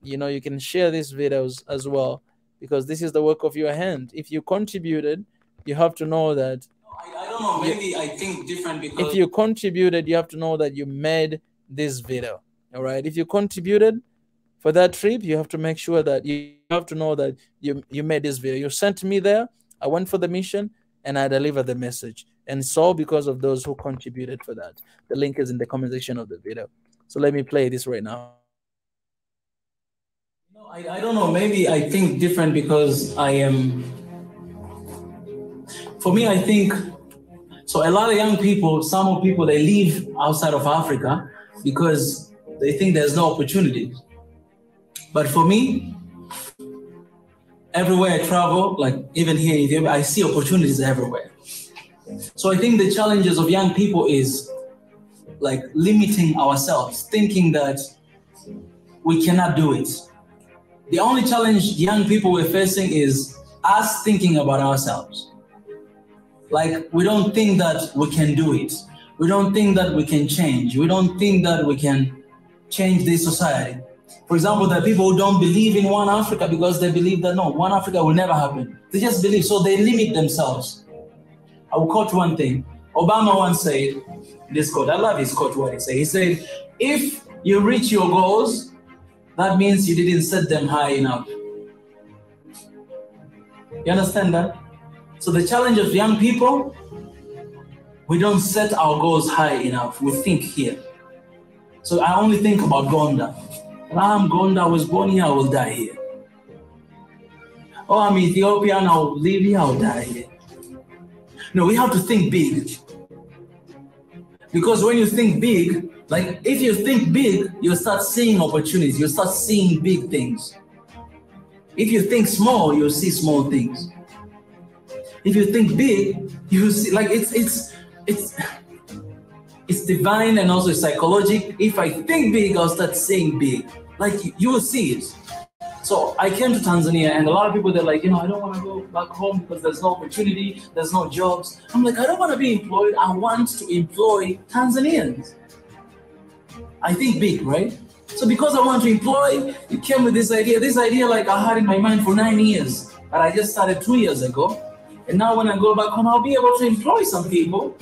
you know, you can share these videos as well, because this is the work of your hand. If you contributed, you have to know that. I don't know, maybe I think different, because if you contributed, you have to know that you made this video. All right. If you contributed for that trip, you have to make sure that you have to know that you made this video. You sent me there. I went for the mission and I delivered the message. And it's all because of those who contributed for that. The link is in the comment section of the video. So let me play this right now. I don't know, maybe I think different because I am, for me, I think, so a lot of young people, some people, they live outside of Africa because they think there's no opportunities. But for me, everywhere I travel, like even here in Ethiopia, I see opportunities everywhere. So I think the challenges of young people is like limiting ourselves, thinking that we cannot do it. The only challenge young people we're facing is us thinking about ourselves. Like, we don't think that we can do it. We don't think that we can change. We don't think that we can change this society. For example, there are people who don't believe in One Africa because they believe that, no, One Africa will never happen. They just believe, so they limit themselves. I will quote one thing. Obama once said, this quote, I love his quote, what he said. He said, if you reach your goals, that means you didn't set them high enough. You understand that? So the challenge of young people, we don't set our goals high enough. We think here. So I only think about Gonda. I'm Gonda, I was born here, I will die here. Oh, I'm Ethiopian, I'll live here, I'll die here. No, we have to think big. Because when you think big, like if you think big, you'll start seeing opportunities, you'll start seeing big things. If you think small, you'll see small things. If you think big, you see, like it's divine and also psychological. If I think big, I'll start seeing big. Like you will see it. So I came to Tanzania and a lot of people, they're like, I don't want to go back home because there's no opportunity, there's no jobs. I'm like, I don't want to be employed. I want to employ Tanzanians. I think big, right? So because I want to employ, it came with this idea like I had in my mind for 9 years, but I just started 2 years ago. And now when I go back home, I'll be able to employ some people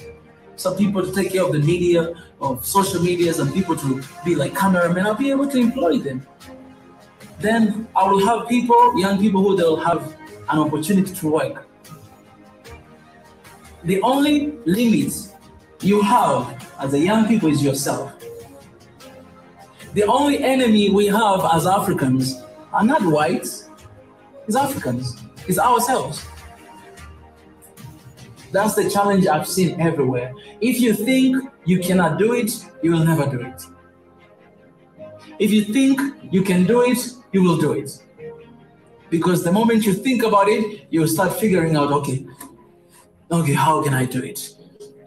to take care of the media, of social media, some people to be like cameramen. I'll be able to employ them. Then I will have young people who they'll have an opportunity to work. The only limit you have as a young people is yourself. The only enemy we have as Africans are not whites, it's Africans, it's ourselves. That's the challenge I've seen everywhere. If you think you cannot do it, you will never do it. If you think you can do it, you will do it. Because the moment you think about it, you'll start figuring out, okay, how can I do it?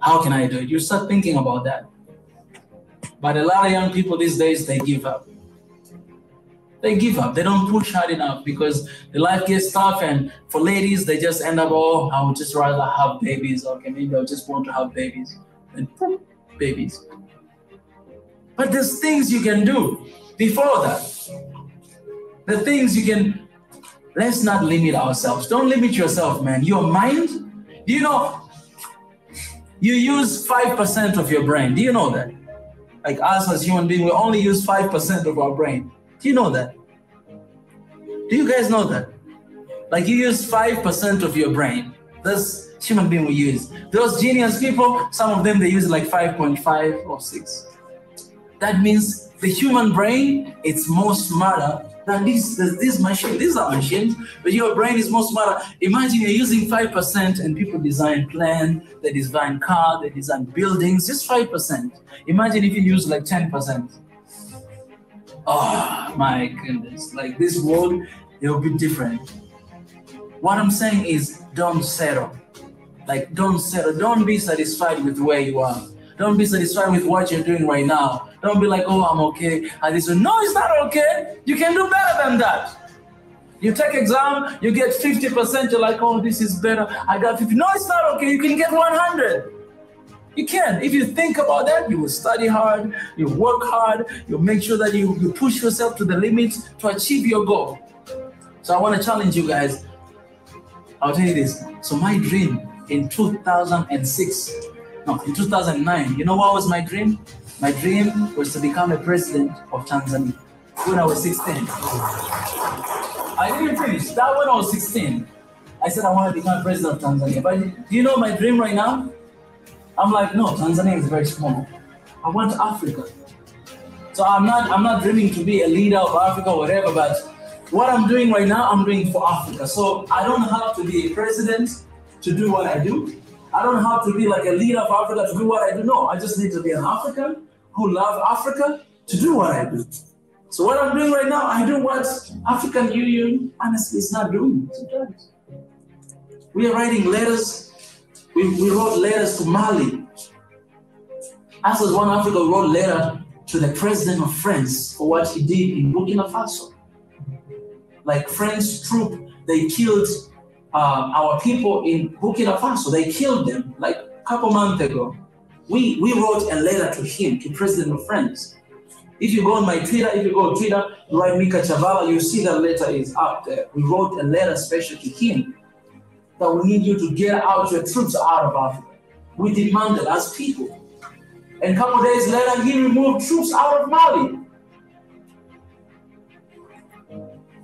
How can I do it? You start thinking about that. But a lot of young people these days, they give up. They give up. They don't push hard enough because the life gets tough. And for ladies, they just end up, I would just rather have babies. Okay, maybe I just want to have babies. And babies. But there's things you can do before that. The things you can, let's not limit ourselves. Don't limit yourself, man. Your mind, do you know, you use 5% of your brain. Do you know that? Like us as human beings, we only use 5% of our brain. Do you know that? Do you guys know that? Like you use 5% of your brain. That's human being we use. Those genius people, some of them, they use like 5.5 or 6. That means the human brain, it's more smarter than this machine. These are machines, but your brain is more smarter. Imagine you're using 5% and people design plans, they design cars, they design buildings, just 5%. Imagine if you use like 10%. Oh my goodness, like this world, it will be different. What I'm saying is don't settle. Like don't settle, don't be satisfied with where you are. Don't be satisfied with what you're doing right now. Don't be like, I'm okay. No, it's not okay. You can do better than that. You take exam, you get 50%, you're like, this is better. I got 50. No, it's not okay. You can get 100. You can. If you think about that, you will study hard, you work hard, you make sure that you push yourself to the limit to achieve your goal. So I want to challenge you guys. I'll tell you this. So my dream in 2009, you know what was my dream? My dream was to become a president of Tanzania when I was 16. I didn't finish. That when I was 16, I said I want to become a president of Tanzania. But do you know my dream right now? I'm like, no, Tanzania is very small. I want Africa. So I'm not dreaming to be a leader of Africa or whatever, but what I'm doing right now, I'm doing for Africa. So I don't have to be a president to do what I do. I don't have to be like a leader of Africa to do what I do. No, I just need to be an African who loves Africa to do what I do. So what I'm doing right now, I do what African Union honestly is not doing sometimes. We are writing letters. We wrote letters to Mali. Us as One Africa wrote a letter to the president of France for what he did in Burkina Faso. Like French troops, they killed our people in Burkina Faso. They killed them like a couple months ago. We wrote a letter to him, to President of France. If you go on my Twitter, you write Mika Chavala, you see that letter is up there. We wrote a letter special to him that we need you to get out your troops out of Africa. We demanded as people. And a couple days later, he removed troops out of Mali.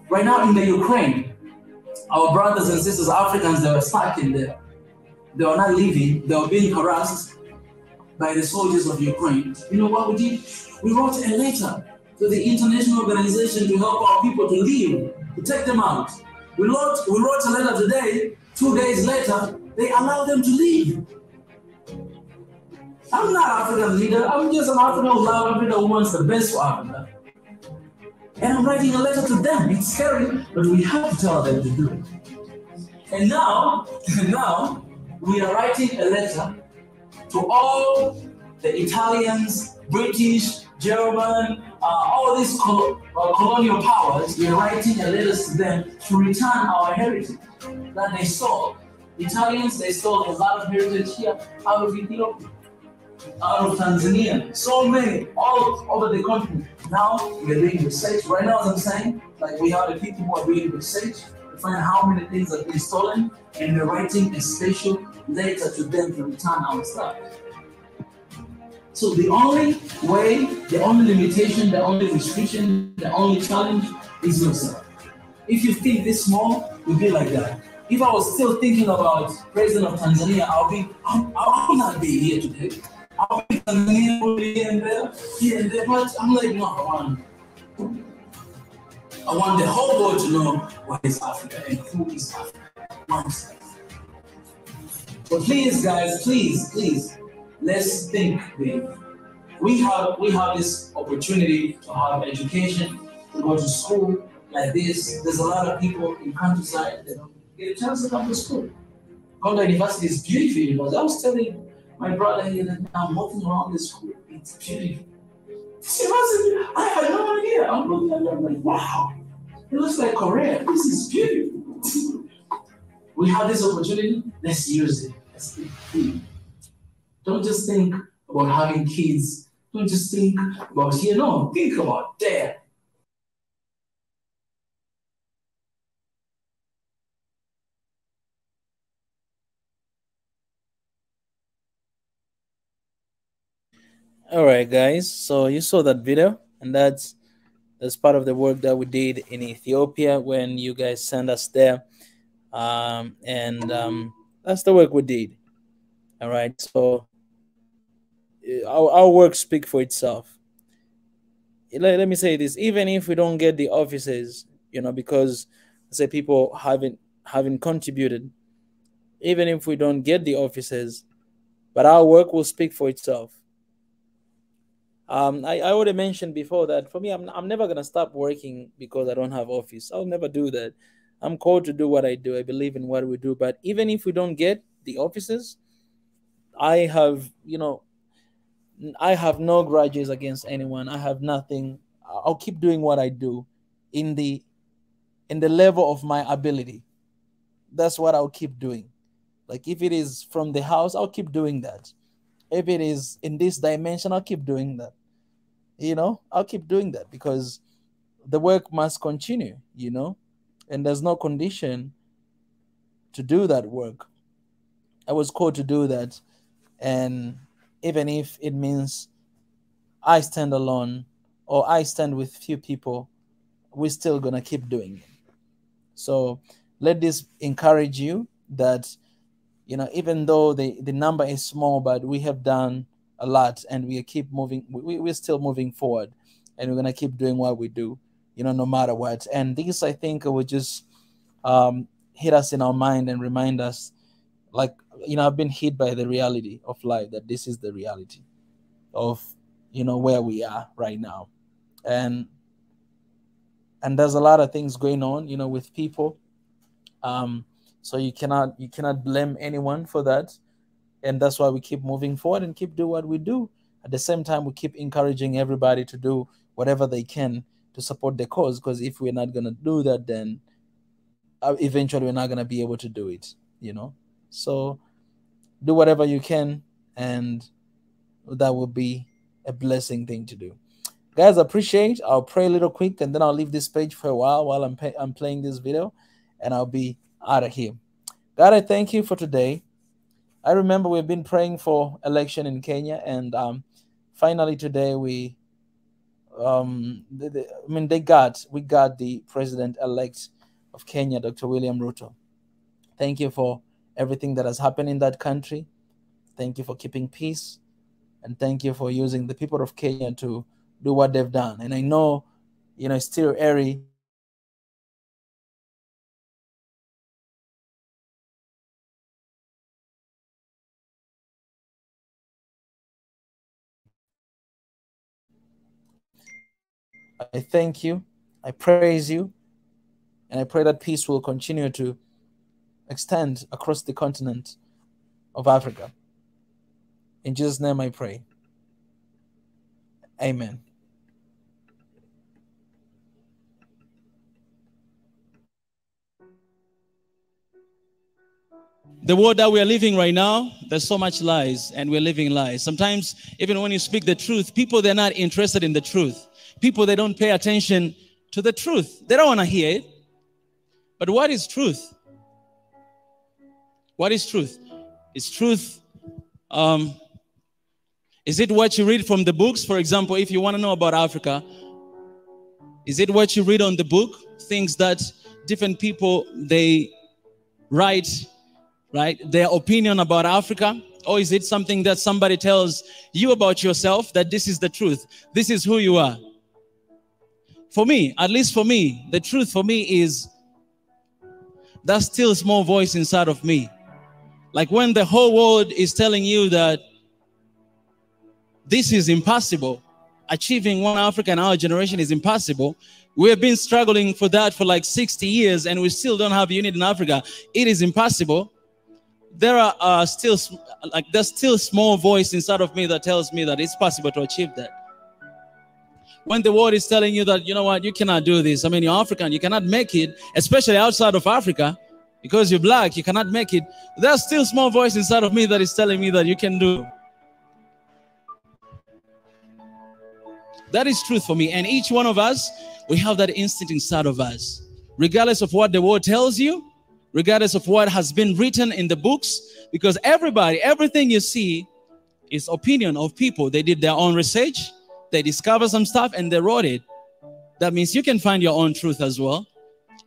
Right now in the Ukraine, our brothers and sisters, Africans, they were stuck in there. They were not leaving. They were being harassed by the soldiers of Ukraine. You know what we did? We wrote a letter to the international organization to help our people to leave, to take them out. We wrote a letter today. 2 days later, they allowed them to leave. I'm not an African leader. I'm just an African who loves Africa, who wants the best for Africa. And I'm writing a letter to them. It's scary, but we have to tell them to do it. And now we are writing a letter to all the Italians, British, German, all these colonial powers. We are writing a letter to them to return our heritage that they stole. Italians, they stole a lot of heritage here out of Ethiopia, out of Tanzania, so many, all over the country. Now we are doing research. Right now, as I'm saying, like we have the people who are doing research to find how many things have been stolen, and we're writing a special letter to them to return our stuff. So the only way, the only limitation, the only restriction, the only challenge is yourself. If you think this small, you'll be like that. If I was still thinking about President of Tanzania, I'll not be here today. I'll be Tanzania here and there, but I'm like, no, I want the whole world to know what is Africa and who is Africa. But please, guys, please, let's think big. We have this opportunity to have education, to go to school like this. There's a lot of people in countryside that don't get a chance to come to school. Congo University is beautiful university. I was telling my brother here that I'm walking around the school. It's beautiful. This university, I had no idea. I'm looking at it, I'm like, wow. It looks like Korea. This is beautiful. We have this opportunity. Let's use it. Let's think big. Don't just think about having kids. Don't just think about here. No, think about there. All right, guys. So you saw that video, and that's part of the work that we did in Ethiopia when you guys sent us there. That's the work we did. All right. So our work speaks for itself. Let me say this: even if we don't get the offices, because say people haven't contributed, even if we don't get the offices, but our work will speak for itself. I already mentioned before that for me, I'm never gonna stop working because I don't have office. I'll never do that. I'm called to do what I do. I believe in what we do. But even if we don't get the offices, I have no grudges against anyone. I have nothing. I'll keep doing what I do in the level of my ability. That's what I'll keep doing. Like if it is from the house, I'll keep doing that. If it is in this dimension, I'll keep doing that. I'll keep doing that because the work must continue, and there's no condition to do that work. I was called to do that. And even if it means I stand alone or I stand with few people, we're still going to keep doing it. So let this encourage you that, even though the number is small, but we have done a lot and we keep moving. We're still moving forward and we're going to keep doing what we do, no matter what. And this, I think, will just hit us in our mind and remind us, like, I've been hit by the reality of life, that this is the reality of, where we are right now. And there's a lot of things going on, with people. So you cannot blame anyone for that. And that's why we keep moving forward and keep doing what we do. At the same time, we keep encouraging everybody to do whatever they can to support the cause. Because if we're not going to do that, then eventually we're not going to be able to do it, So do whatever you can, and that will be a blessing thing to do. Guys, appreciate. I'll pray a little quick, and then I'll leave this page for a while I'm playing this video, and I'll be out of here. God, I thank you for today. I remember we've been praying for election in Kenya, and finally today we we got the president-elect of Kenya, Dr. William Ruto. Thank you for everything that has happened in that country. Thank you for keeping peace. And thank you for using the people of Kenya to do what they've done. And I know, it's still airy. I thank you. I praise you. And I pray that peace will continue to extend across the continent of Africa. In Jesus' name I pray. Amen. The world that we are living right now, there's so much lies, and we're living lies. Sometimes, even when you speak the truth, people, they're not interested in the truth. People, they don't pay attention to the truth. They don't want to hear it. But what is truth? What is truth? Is truth, is it what you read from the books? For example, if you want to know about Africa, is it what you read on the book? Things that different people, they write, right? Their opinion about Africa? Or is it something that somebody tells you about yourself, that this is the truth? This is who you are. For me, at least for me, the truth for me is that still small voice inside of me. Like when the whole world is telling you that this is impossible, achieving one Africa in our generation is impossible. We have been struggling for that for like 60 years and we still don't have unity in Africa. It is impossible. There's still small voice inside of me that tells me that it's possible to achieve that. When the world is telling you that, you know what, you cannot do this. I mean, you're African, you cannot make it, especially outside of Africa, because you're black, you cannot make it. There's still small voice inside of me that is telling me that you can do. That is truth for me. And each one of us, we have that instinct inside of us. Regardless of what the world tells you, regardless of what has been written in the books, because everything you see is opinion of people. They did their own research, they discovered some stuff and they wrote it. That means you can find your own truth as well.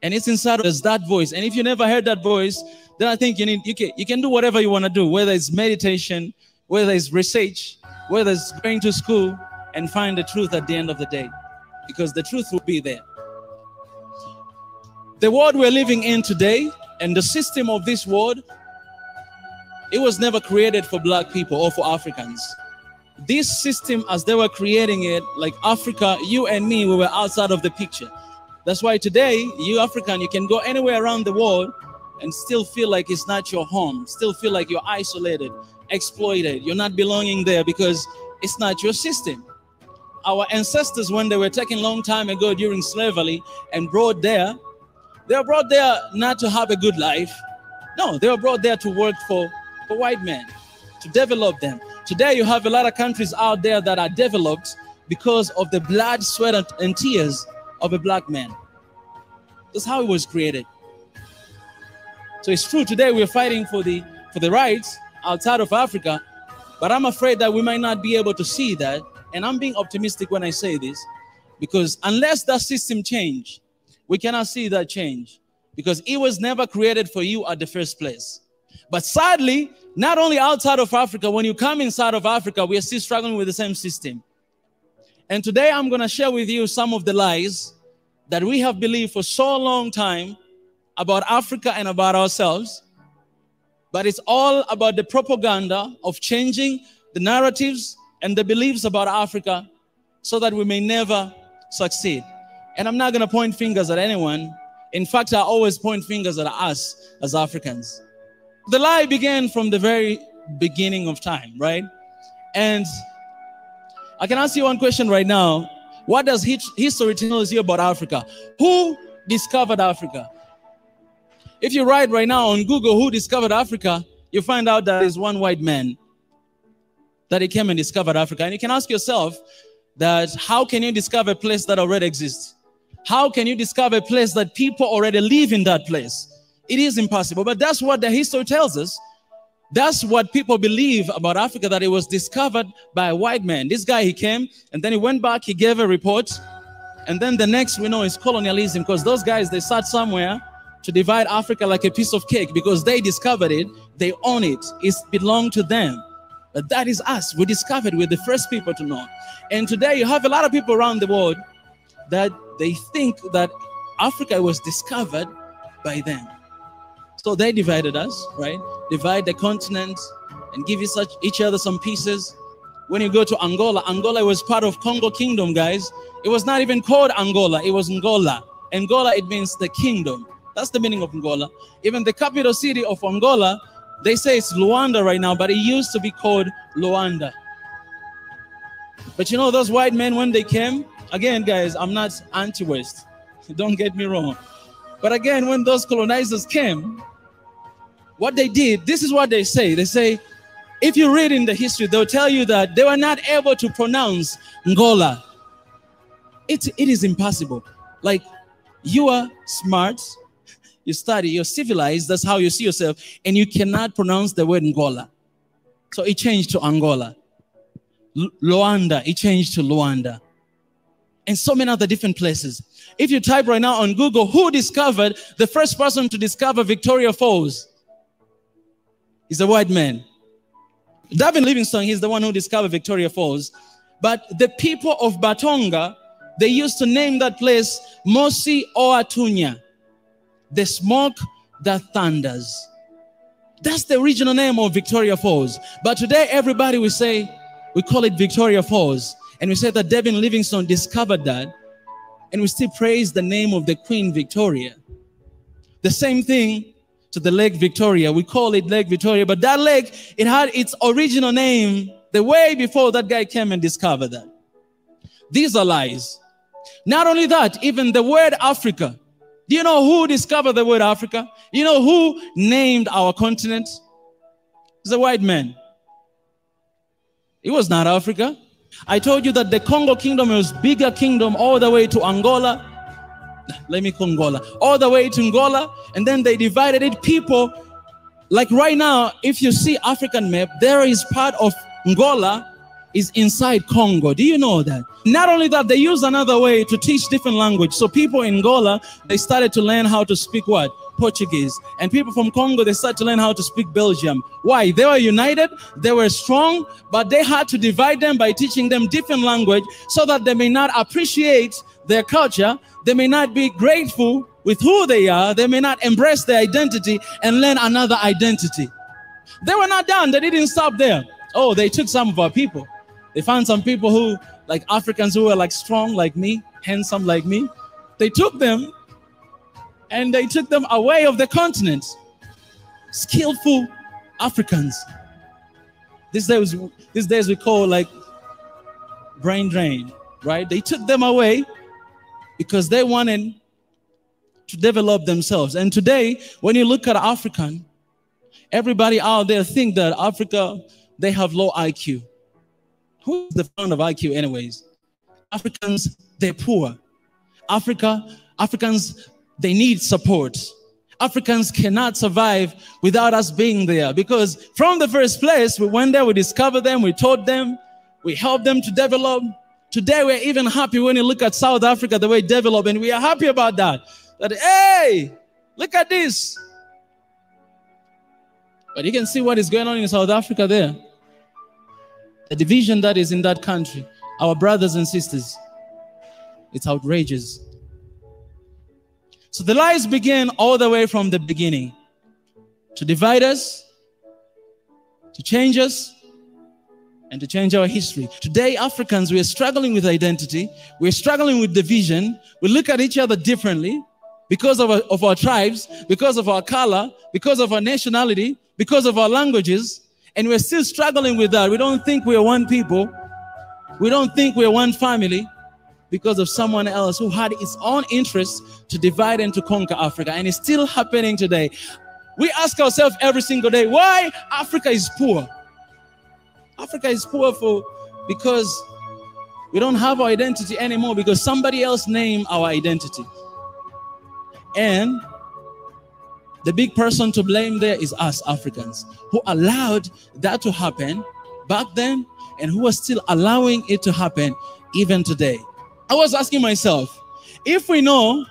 And it's inside of us, that voice. And if you never heard that voice, then I think you can do whatever you want to do, whether it's meditation, whether it's research, whether it's going to school, and find the truth at the end of the day, because the truth will be there. The world we're living in today and the system of this world, it was never created for black people or for Africans. This system, as they were creating it, like Africa, you and me, we were outside of the picture. That's why today, you African, you can go anywhere around the world and still feel like it's not your home, still feel like you're isolated, exploited, you're not belonging there because it's not your system. Our ancestors, when they were taken a long time ago during slavery and brought there, they were brought there not to have a good life. No, they were brought there to work for white men, to develop them. Today, you have a lot of countries out there that are developed because of the blood, sweat, and tears of a black man. That's how it was created. So it's true, today we're fighting for the rights outside of Africa, but I'm afraid that we might not be able to see that. And I'm being optimistic when I say this, because unless that system change, we cannot see that change, because it was never created for you at the first place. But sadly, not only outside of Africa, when you come inside of Africa, we are still struggling with the same system. And today I'm going to share with you some of the lies that we have believed for so long time about Africa and about ourselves. But it's all about the propaganda of changing the narratives and the beliefs about Africa so that we may never succeed. And I'm not going to point fingers at anyone. In fact, I always point fingers at us as Africans. The lie began from the very beginning of time, right? And I can ask you one question right now. What does history tell you about Africa? Who discovered Africa? If you write right now on Google, who discovered Africa, you find out that there's one white man that he came and discovered Africa. And you can ask yourself that how can you discover a place that already exists? How can you discover a place that people already live in that place? It is impossible, but that's what the history tells us. That's what people believe about Africa, that it was discovered by a white man. This guy, he came, and then he went back, he gave a report, and then the next we know is colonialism, because those guys, they sat somewhere to divide Africa like a piece of cake, because they discovered it, they own it, it belonged to them. But that is us. We discovered, we're the first people to know. And today you have a lot of people around the world that they think that Africa was discovered by them. So they divided us, right? Divide the continent and give each other some pieces. When you go to Angola, Angola was part of Congo Kingdom, guys. It was not even called Angola, it was Angola. Angola, it means the kingdom. That's the meaning of Angola. Even the capital city of Angola, they say it's Luanda right now, but it used to be called Luanda. But you know, those white men, when they came, again, guys, I'm not anti-West. Don't get me wrong. But again, when those colonizers came, what they did, this is what they say. They say, if you read in the history, they'll tell you that they were not able to pronounce Angola. It is impossible. Like, you are smart, you study, you're civilized, that's how you see yourself, and you cannot pronounce the word Angola. So it changed to Angola. Luanda, it changed to Luanda. And so many other different places. If you type right now on Google, who discovered, the first person to discover Victoria Falls is a white man. David Livingstone, he's the one who discovered Victoria Falls. But the people of Batonga, they used to name that place Mosi Oatunya, the smoke that thunders. That's the original name of Victoria Falls. But today, everybody will say, we call it Victoria Falls. And we say that David Livingstone discovered that. And we still praise the name of the Queen Victoria. The same thing to the Lake Victoria. We call it Lake Victoria. But that lake, it had its original name the way before that guy came and discovered that. These are lies. Not only that, even the word Africa. Do you know who discovered the word Africa? You know who named our continent? It's a white man. It was not Africa. I told you that the Congo Kingdom was bigger kingdom all the way to Angola. Let me call Angola. All the way to Angola. And then they divided it. People, like right now, if you see African map, there is part of Angola is inside Congo. Do you know that? Not only that, they use another way to teach different language. So people in Angola, they started to learn how to speak what? Portuguese. And people from Congo, they started to learn how to speak Belgium. Why? They were united, they were strong, but they had to divide them by teaching them different language so that they may not appreciate their culture, they may not be grateful with who they are, they may not embrace their identity and learn another identity. They were not done, they didn't stop there. Oh, they took some of our people. They found some people who, like Africans who were like strong like me, handsome like me. They took them and they took them away of the continent. Skillful Africans. These days we call like brain drain, right? They took them away because they wanted to develop themselves. And today, when you look at African, everybody out there think that Africa, they have low IQ. Who's the founder of IQ anyways? Africans, they're poor. Africans, they need support. Africans cannot survive without us being there, because from the first place, we went there, we discovered them, we taught them, we helped them to develop. Today, we're even happy when you look at South Africa, the way it developed, and we are happy about that. That, hey, look at this. But you can see what is going on in South Africa there. The division that is in that country, our brothers and sisters, it's outrageous. So the lies began all the way from the beginning to divide us, to change us, and to change our history. Today, Africans, we are struggling with identity. We're struggling with division. We look at each other differently because of our tribes, because of our color, because of our nationality, because of our languages. And we're still struggling with that. We don't think we're one people. We don't think we're one family because of someone else who had its own interest to divide and to conquer Africa. And it's still happening today. We ask ourselves every single day, why Africa is poor? Africa is poor because we don't have our identity anymore, because somebody else named our identity. And The big person to blame there is us Africans, who allowed that to happen back then and who are still allowing it to happen even today. I was asking myself, if we know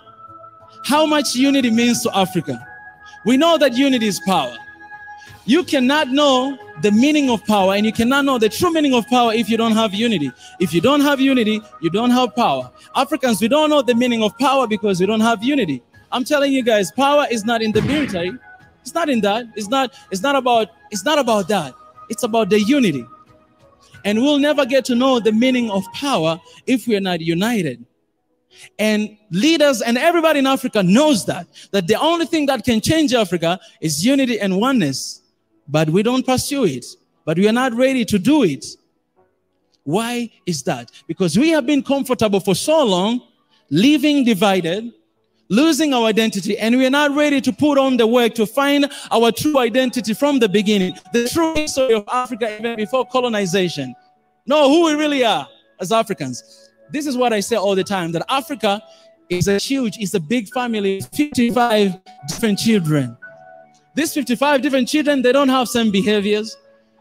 how much unity means to Africa, we know that unity is power. You cannot know the meaning of power, and you cannot know the true meaning of power if you don't have unity. If you don't have unity, you don't have power. Africans, we don't know the meaning of power because we don't have unity. I'm telling you guys, power is not in the military. It's not in that. It's not about that. It's about the unity. And we'll never get to know the meaning of power if we are not united. And leaders and everybody in Africa knows that the only thing that can change Africa is unity and oneness. But we don't pursue it. But we are not ready to do it. Why is that? Because we have been comfortable for so long, living divided, losing our identity, and we are not ready to put on the work to find our true identity from the beginning. The true history of Africa even before colonization. Know who we really are as Africans. This is what I say all the time, that Africa is a big family, 55 different children. These 55 different children, they don't have same behaviors.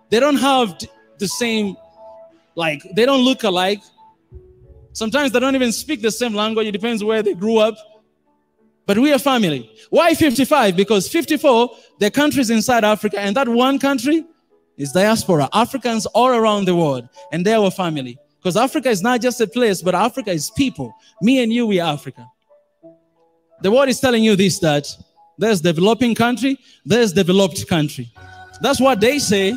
They don't have the same, they don't look alike. Sometimes they don't even speak the same language. It depends where they grew up. But we are family. Why 55? Because 54, the countries inside Africa, and that one country is diaspora. Africans all around the world, and they are our family. Because Africa is not just a place, but Africa is people. Me and you, we are Africa. The word is telling you this, that there's developing country, there's developed country. That's what they say.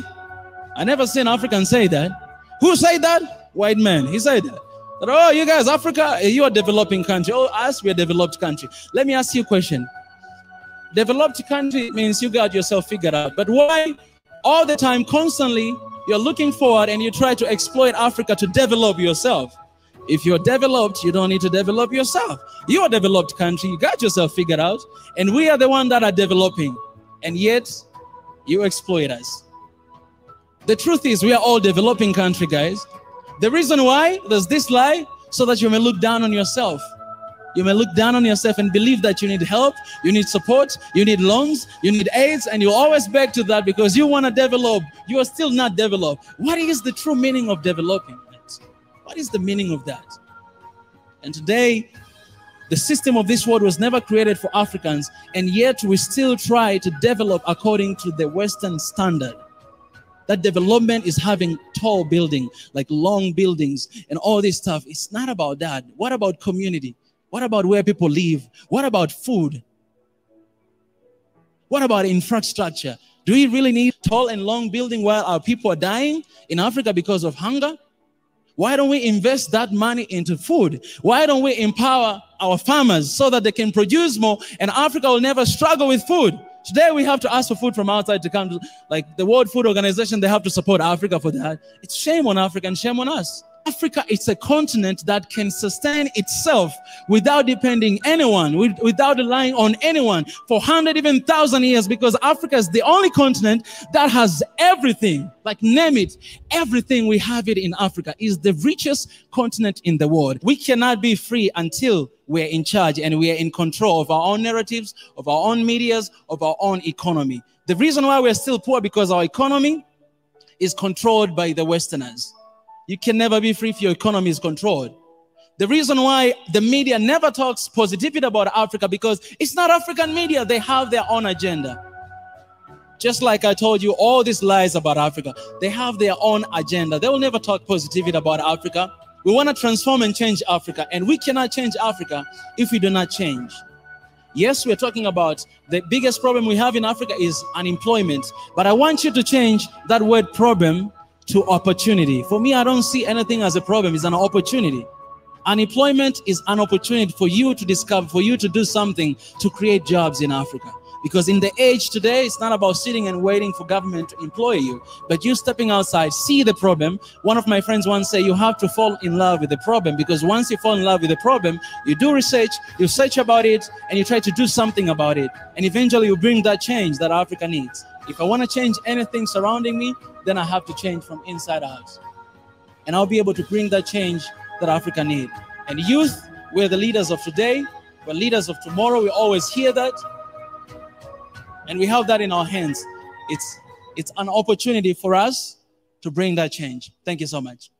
I never seen Africans say that. Who said that? White man. He said that. Oh, you guys, Africa, you are developing country. Oh, us, we are developed country. Let me ask you a question. Developed country means you got yourself figured out. But why all the time, constantly, you're looking forward and you try to exploit Africa to develop yourself? If you're developed, you don't need to develop yourself. You're a developed country. You got yourself figured out. And we are the ones that are developing. And yet, you exploit us. The truth is, we are all developing country, guys. The reason why there's this lie, so that you may look down on yourself. You may look down on yourself and believe that you need help, you need support, you need loans, you need aids, and you always beg to that because you want to develop. You are still not developed. What is the true meaning of developing? What is the meaning of that? And today, the system of this world was never created for Africans, and yet we still try to develop according to the Western standard. That development is having tall buildings, like long buildings and all this stuff. It's not about that. What about community? What about where people live? What about food? What about infrastructure? Do we really need tall and long building while our people are dying in Africa because of hunger? Why don't we invest that money into food? Why don't we empower our farmers so that they can produce more and Africa will never struggle with food? Today we have to ask for food from outside to come to, like the World Food Organization, they have to support Africa for that. It's shame on Africa and shame on us. Africa is a continent that can sustain itself without depending anyone, without relying on anyone for 100, even 1,000 years, because Africa is the only continent that has everything, like name it, everything we have it in Africa. Is the richest continent in the world. We cannot be free until we're in charge and we are in control of our own narratives, of our own medias, of our own economy. The reason why we're still poor because our economy is controlled by the Westerners. You can never be free if your economy is controlled. The reason why the media never talks positivity about Africa because it's not African media. They have their own agenda. Just like I told you, all these lies about Africa, they have their own agenda. They will never talk positivity about Africa. We want to transform and change Africa, and we cannot change Africa if we do not change. Yes, we're talking about the biggest problem we have in Africa is unemployment, but I want you to change that word problem to opportunity. For me, I don't see anything as a problem. It's an opportunity. Unemployment is an opportunity for you to discover, for you to do something to create jobs in Africa. Because in the age today, it's not about sitting and waiting for government to employ you, but you stepping outside, see the problem. One of my friends once said, you have to fall in love with the problem, because once you fall in love with the problem, you do research, you search about it, and you try to do something about it. And eventually you bring that change that Africa needs. If I want to change anything surrounding me, then I have to change from inside out. And I'll be able to bring that change that Africa needs. And youth, we're the leaders of today, we're leaders of tomorrow. We always hear that. And we have that in our hands. It's an opportunity for us to bring that change. Thank you so much.